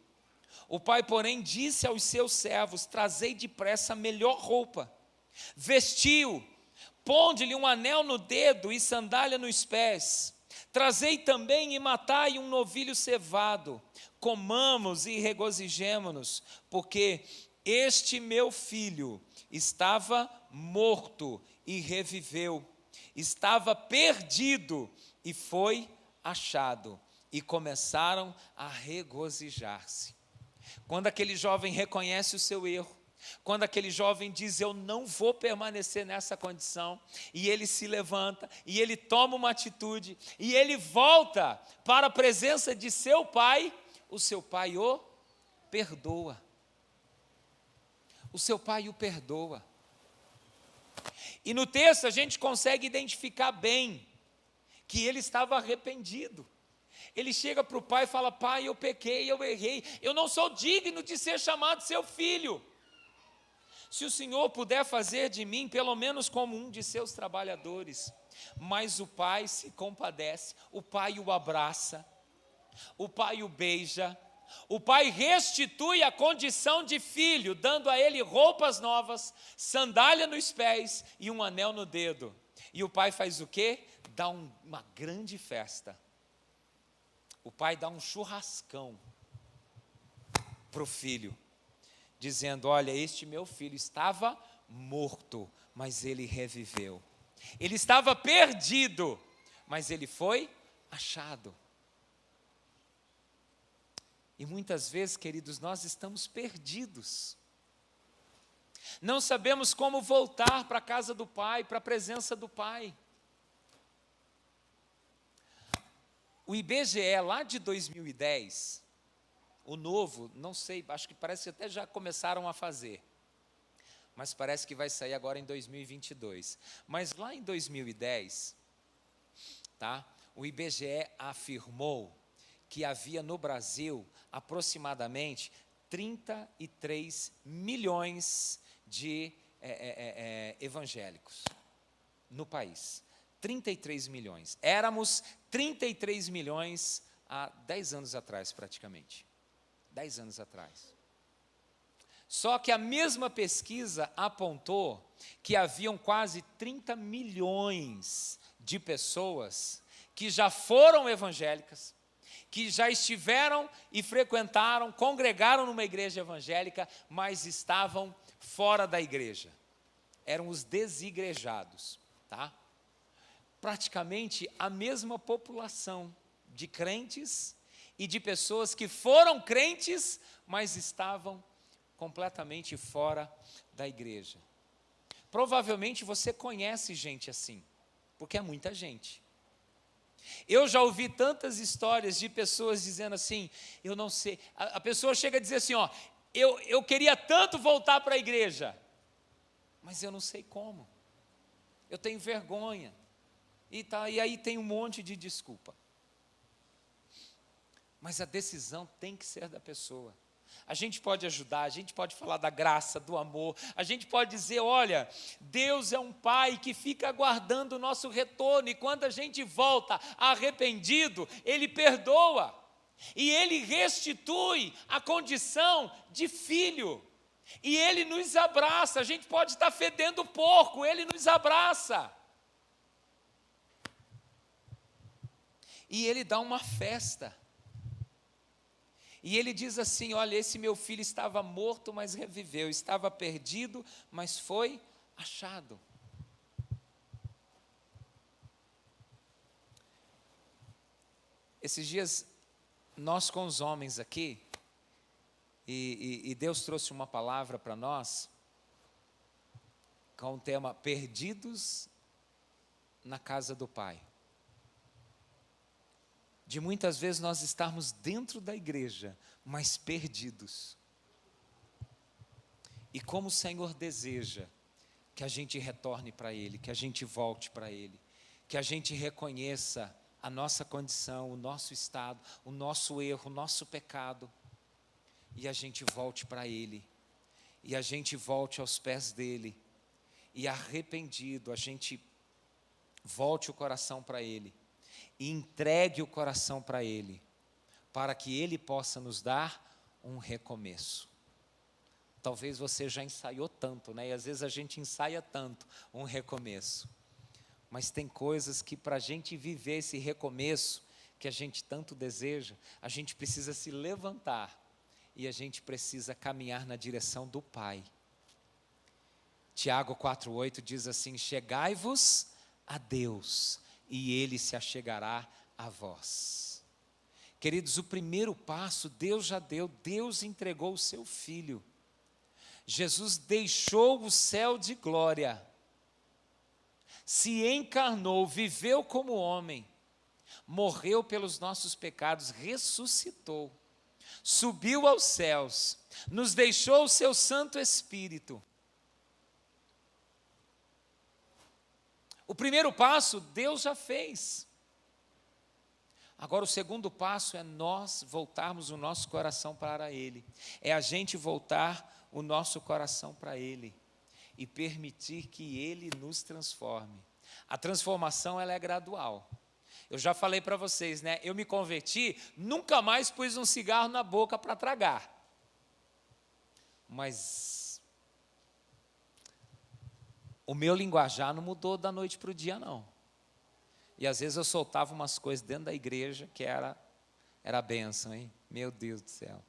O pai, porém, disse aos seus servos, trazei depressa a melhor roupa, vestiu, ponde-lhe um anel no dedo e sandália nos pés, Trazei também e matai um novilho cevado, comamos e regozijemo-nos, porque este meu filho estava morto e reviveu, estava perdido e foi achado. E começaram a regozijar-se. Quando aquele jovem reconhece o seu erro, quando aquele jovem diz, eu não vou permanecer nessa condição, e ele se levanta, e ele toma uma atitude, e ele volta para a presença de seu pai, o seu pai o perdoa. O seu pai o perdoa. E no texto a gente consegue identificar bem que ele estava arrependido. Ele chega para o pai e fala, pai, eu pequei, eu errei, eu não sou digno de ser chamado seu filho. Se o Senhor puder fazer de mim, pelo menos como um de seus trabalhadores. Mas o pai se compadece, o pai o abraça, o pai o beija, o pai restitui a condição de filho, dando a ele roupas novas, sandália nos pés e um anel no dedo. E o pai faz o quê? Dá uma grande festa. O pai dá um churrascão para o filho, dizendo, olha, este meu filho estava morto, mas ele reviveu. Ele estava perdido, mas ele foi achado. E muitas vezes, queridos, nós estamos perdidos. Não sabemos como voltar para a casa do pai, para a presença do pai. O IBGE, lá de 2010, o novo, não sei, acho que parece que até já começaram a fazer, mas parece que vai sair agora em 2022. Mas lá em 2010, tá, o IBGE afirmou que havia no Brasil aproximadamente 33 milhões de evangélicos no país. 33 milhões. Éramos 33 milhões há 10 anos atrás, praticamente. 10 anos atrás. Só que a mesma pesquisa apontou que haviam quase 30 milhões de pessoas que já foram evangélicas, que já estiveram e frequentaram, congregaram numa igreja evangélica, mas estavam fora da igreja. Eram os desigrejados, tá? Praticamente a mesma população de crentes e de pessoas que foram crentes, mas estavam completamente fora da igreja. Provavelmente você conhece gente assim, porque é muita gente. Eu já ouvi tantas histórias de pessoas dizendo assim, eu não sei, a pessoa chega a dizer assim, ó, eu queria tanto voltar para a igreja, mas eu não sei como, eu tenho vergonha, e aí tem um monte de desculpa. Mas a decisão tem que ser da pessoa. A gente pode ajudar, a gente pode falar da graça, do amor, a gente pode dizer, olha, Deus é um pai que fica aguardando o nosso retorno, e quando a gente volta arrependido, Ele perdoa, e Ele restitui a condição de filho, e Ele nos abraça. A gente pode estar fedendo porco, Ele nos abraça. E Ele dá uma festa. E Ele diz assim, olha, esse meu filho estava morto, mas reviveu, estava perdido, mas foi achado. Esses dias, nós com os homens aqui, e Deus trouxe uma palavra para nós, com o tema, perdidos na casa do Pai. De muitas vezes nós estarmos dentro da igreja, mas perdidos. E como o Senhor deseja que a gente retorne para Ele, que a gente volte para Ele, que a gente reconheça a nossa condição, o nosso estado, o nosso erro, o nosso pecado, e a gente volte para Ele, e a gente volte aos pés dEle, e arrependido, a gente volte o coração para Ele, e entregue o coração para Ele, para que Ele possa nos dar um recomeço. Talvez você já ensaiou tanto, né? E às vezes a gente ensaia tanto um recomeço. Mas tem coisas que para a gente viver esse recomeço que a gente tanto deseja, a gente precisa se levantar e a gente precisa caminhar na direção do Pai. Tiago 4,8 diz assim: chegai-vos a Deus e Ele se achegará a vós. Queridos, o primeiro passo Deus já deu, Deus entregou o seu Filho. Jesus deixou o céu de glória, se encarnou, viveu como homem, morreu pelos nossos pecados, ressuscitou, subiu aos céus, nos deixou o seu Santo Espírito. O primeiro passo Deus já fez. Agora o segundo passo é nós voltarmos o nosso coração para Ele. É a gente voltar o nosso coração para Ele e permitir que Ele nos transforme. A transformação ela é gradual. Eu já falei para vocês, né? Eu me converti, nunca mais pus um cigarro na boca para tragar. Mas o meu linguajar não mudou da noite para o dia, não. E às vezes eu soltava umas coisas dentro da igreja que era bênção, hein? Meu Deus do céu.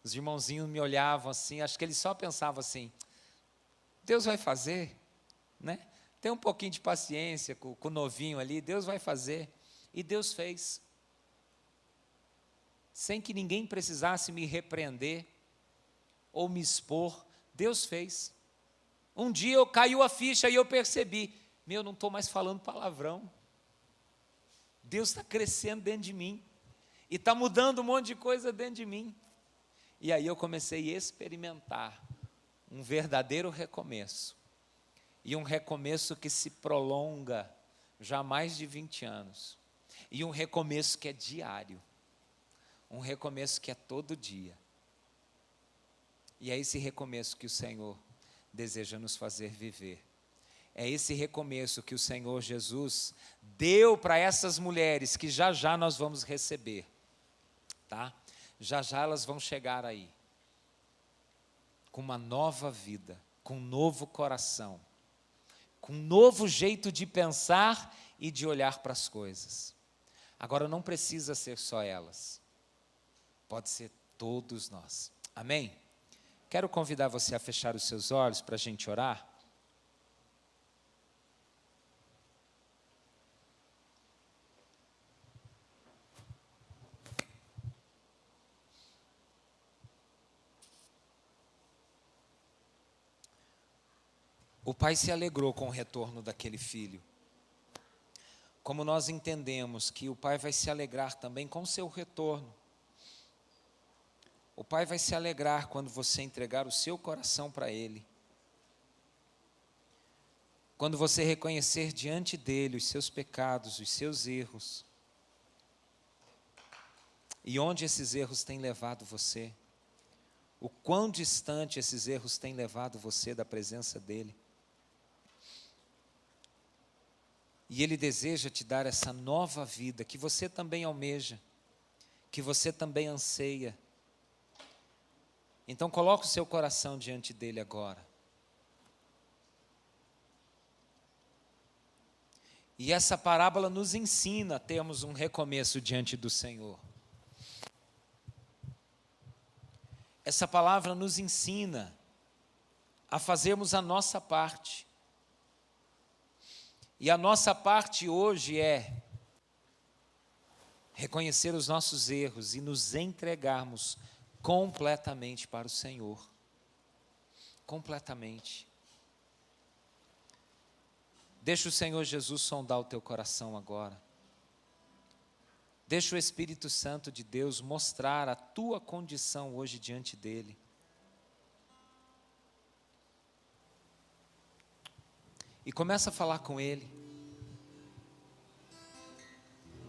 Os irmãozinhos me olhavam assim, acho que eles só pensavam assim: Deus vai fazer, né? Tem um pouquinho de paciência com o novinho ali, Deus vai fazer. E Deus fez. Sem que ninguém precisasse me repreender ou me expor, Deus fez. Um dia caiu a ficha e eu percebi: eu não estou mais falando palavrão. Deus está crescendo dentro de mim. E está mudando um monte de coisa dentro de mim. E aí eu comecei a experimentar um verdadeiro recomeço. E um recomeço que se prolonga já há mais de 20 anos. E um recomeço que é diário. Um recomeço que é todo dia. E é esse recomeço que o Senhor deseja nos fazer viver. É esse recomeço que o Senhor Jesus deu para essas mulheres que já já nós vamos receber. Tá? Já já elas vão chegar aí, com uma nova vida, com um novo coração, com um novo jeito de pensar e de olhar para as coisas. Agora não precisa ser só elas, pode ser todos nós. Amém? Quero convidar você a fechar os seus olhos para a gente orar. O pai se alegrou com o retorno daquele filho. Como nós entendemos que o pai vai se alegrar também com o seu retorno. O pai vai se alegrar quando você entregar o seu coração para ele. Quando você reconhecer diante dele os seus pecados, os seus erros. E onde esses erros têm levado você. O quão distante esses erros têm levado você da presença dele. E Ele deseja te dar essa nova vida que você também almeja, que você também anseia. Então coloque o seu coração diante dEle agora. E essa parábola nos ensina a termos um recomeço diante do Senhor. Essa palavra nos ensina a fazermos a nossa parte. E a nossa parte hoje é reconhecer os nossos erros e nos entregarmos completamente para o Senhor. Completamente. Deixa o Senhor Jesus sondar o teu coração agora. Deixa o Espírito Santo de Deus mostrar a tua condição hoje diante dEle. E começa a falar com Ele.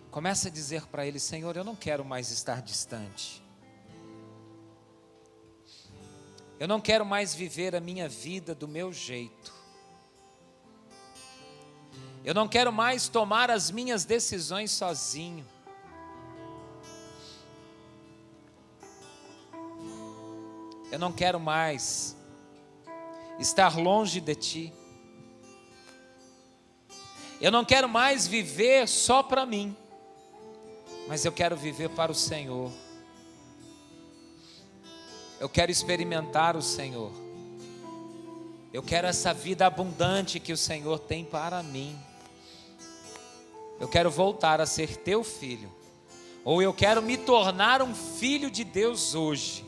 Começa a dizer para Ele: Senhor, eu não quero mais estar distante. Eu não quero mais viver a minha vida do meu jeito. Eu não quero mais tomar as minhas decisões sozinho. Eu não quero mais estar longe de Ti. Eu não quero mais viver só para mim, mas eu quero viver para o Senhor. Eu quero experimentar o Senhor. Eu quero essa vida abundante que o Senhor tem para mim. Eu quero voltar a ser teu filho. Ou eu quero me tornar um filho de Deus hoje.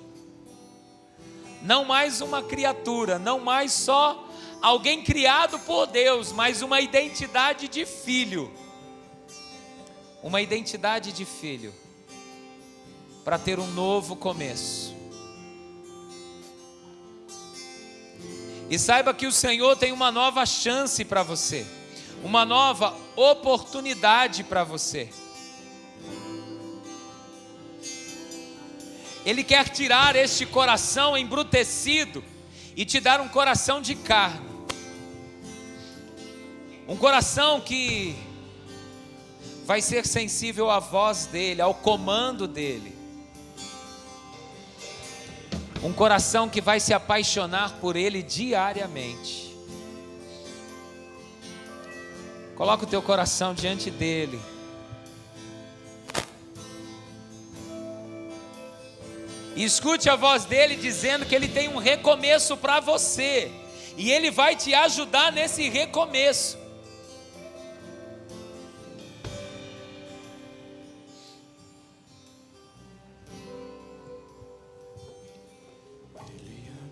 Não mais uma criatura, não mais só alguém criado por Deus, mas uma identidade de filho. Uma identidade de filho. Para ter um novo começo. E saiba que o Senhor tem uma nova chance para você. Uma nova oportunidade para você. Ele quer tirar este coração embrutecido e te dar um coração de carne. Um coração que vai ser sensível à voz dEle, ao comando dEle. Um coração que vai se apaixonar por Ele diariamente. Coloca o teu coração diante dEle. E escute a voz dEle dizendo que Ele tem um recomeço para você. E Ele vai te ajudar nesse recomeço.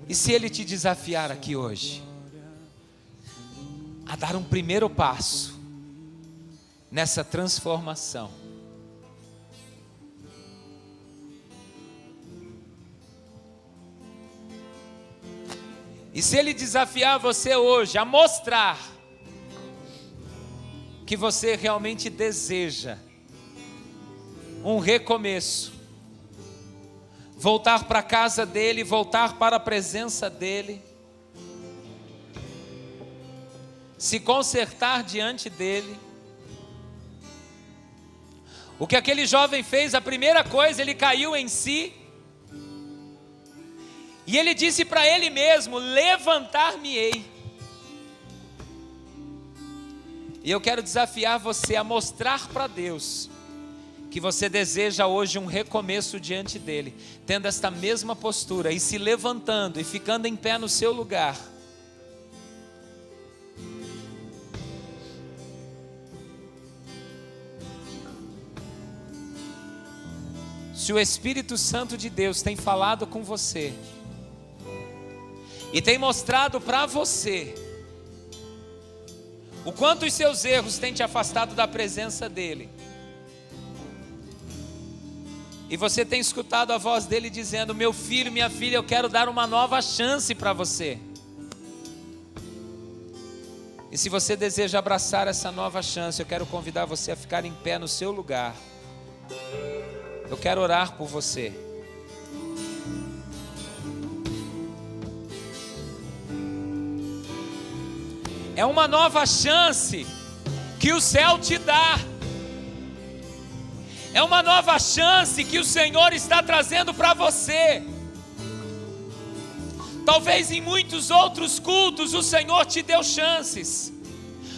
E se Ele te desafiar aqui hoje a dar um primeiro passo nessa transformação, e se Ele desafiar você hoje a mostrar que você realmente deseja um recomeço, voltar para a casa dEle, voltar para a presença dEle, se consertar diante dEle. O que aquele jovem fez, a primeira coisa, ele caiu em si, e ele disse para ele mesmo: levantar-me-ei. E eu quero desafiar você a mostrar para Deus que você deseja hoje um recomeço diante dEle, tendo esta mesma postura e se levantando e ficando em pé no seu lugar. Se o Espírito Santo de Deus tem falado com você e tem mostrado para você o quanto os seus erros têm te afastado da presença dEle, e você tem escutado a voz dEle dizendo: meu filho, minha filha, eu quero dar uma nova chance para você. E se você deseja abraçar essa nova chance, eu quero convidar você a ficar em pé no seu lugar. Eu quero orar por você. É uma nova chance que o céu te dá. É uma nova chance que o Senhor está trazendo para você. Talvez em muitos outros cultos o Senhor te deu chances.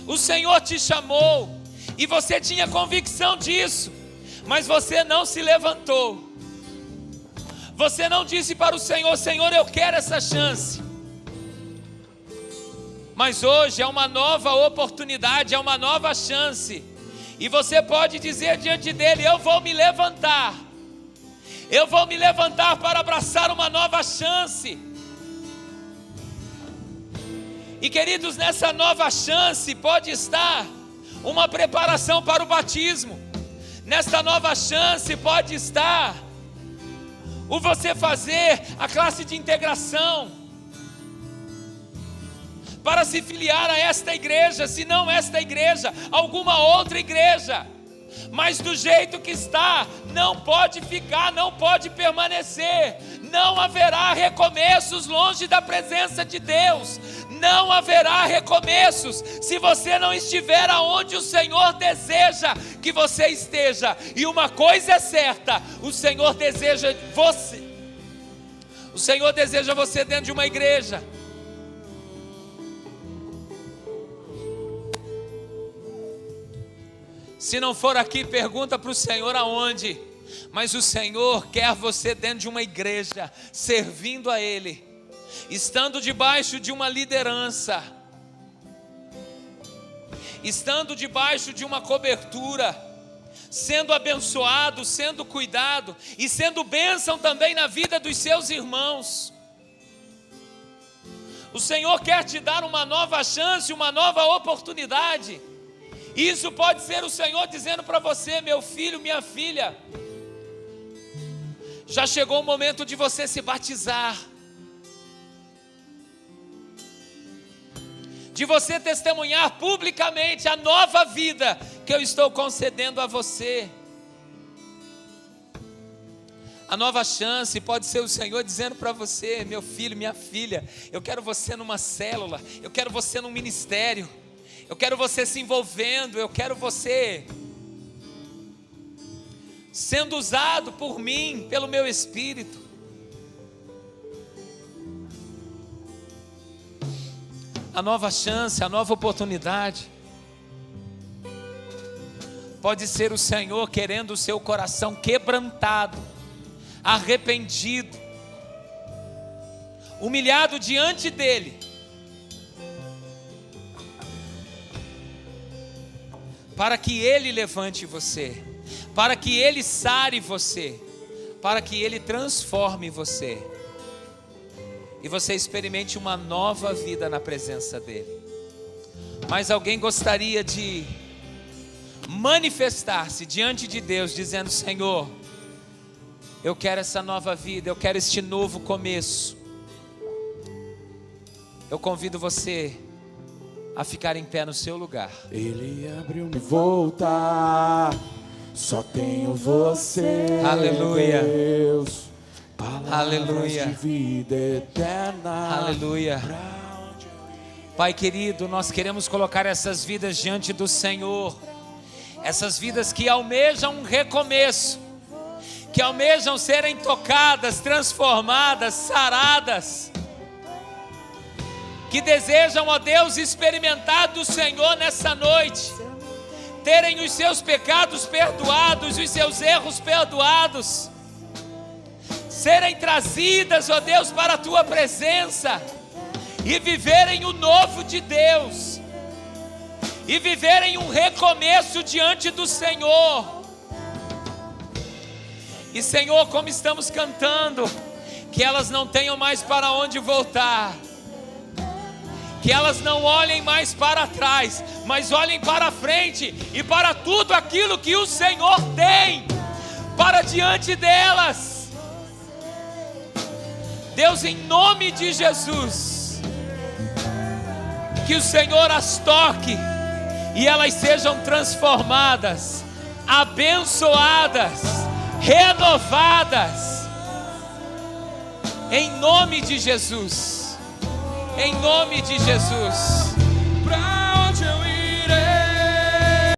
O Senhor te chamou e você tinha convicção disso, mas você não se levantou. Você não disse para o Senhor: Senhor, eu quero essa chance. Mas hoje é uma nova oportunidade, é uma nova chance. E você pode dizer diante dEle: eu vou me levantar. Eu vou me levantar para abraçar uma nova chance. E queridos, nessa nova chance pode estar uma preparação para o batismo. Nesta nova chance pode estar o você fazer a classe de integração para se filiar a esta igreja, se não esta igreja, alguma outra igreja. Mas do jeito que está, não pode ficar, não pode permanecer. Não haverá recomeços longe da presença de Deus. Não haverá recomeços se você não estiver aonde o Senhor deseja que você esteja. E uma coisa é certa: o Senhor deseja você. O Senhor deseja você dentro de uma igreja. Se não for aqui, pergunta para o Senhor aonde. Mas o Senhor quer você dentro de uma igreja, servindo a Ele, estando debaixo de uma liderança, estando debaixo de uma cobertura, sendo abençoado, sendo cuidado e sendo bênção também na vida dos seus irmãos. O Senhor quer te dar uma nova chance, uma nova oportunidade. Isso pode ser o Senhor dizendo para você: meu filho, minha filha, já chegou o momento de você se batizar, de você testemunhar publicamente a nova vida que eu estou concedendo a você. A nova chance pode ser o Senhor dizendo para você: meu filho, minha filha, eu quero você numa célula, eu quero você num ministério, eu quero você se envolvendo, eu quero você sendo usado por mim, pelo meu Espírito. A nova chance, a nova oportunidade pode ser o Senhor querendo o seu coração quebrantado, arrependido, humilhado diante dEle, para que Ele levante você, para que Ele sare você, para que Ele transforme você, e você experimente uma nova vida na presença dEle. Mas alguém gostaria de manifestar-se diante de Deus, dizendo: Senhor, eu quero essa nova vida, eu quero este novo começo. Eu convido você a ficar em pé no seu lugar. Ele abriu-me voltar, só tenho você, Aleluia. Deus, palavras Aleluia. de vida eterna. Aleluia. Pai querido, nós queremos colocar essas vidas diante do Senhor, essas vidas que almejam um recomeço, que almejam serem tocadas, transformadas, saradas, que desejam, ó Deus, experimentar do Senhor nessa noite, terem os seus pecados perdoados, os seus erros perdoados, serem trazidas, ó Deus, para a Tua presença e viverem o novo de Deus, e viverem um recomeço diante do Senhor. E Senhor, como estamos cantando, que elas não tenham mais para onde voltar, que elas não olhem mais para trás, mas olhem para frente e para tudo aquilo que o Senhor tem para diante delas. Deus, em nome de Jesus, que o Senhor as toque e elas sejam transformadas, abençoadas, renovadas, em nome de Jesus, em nome de Jesus.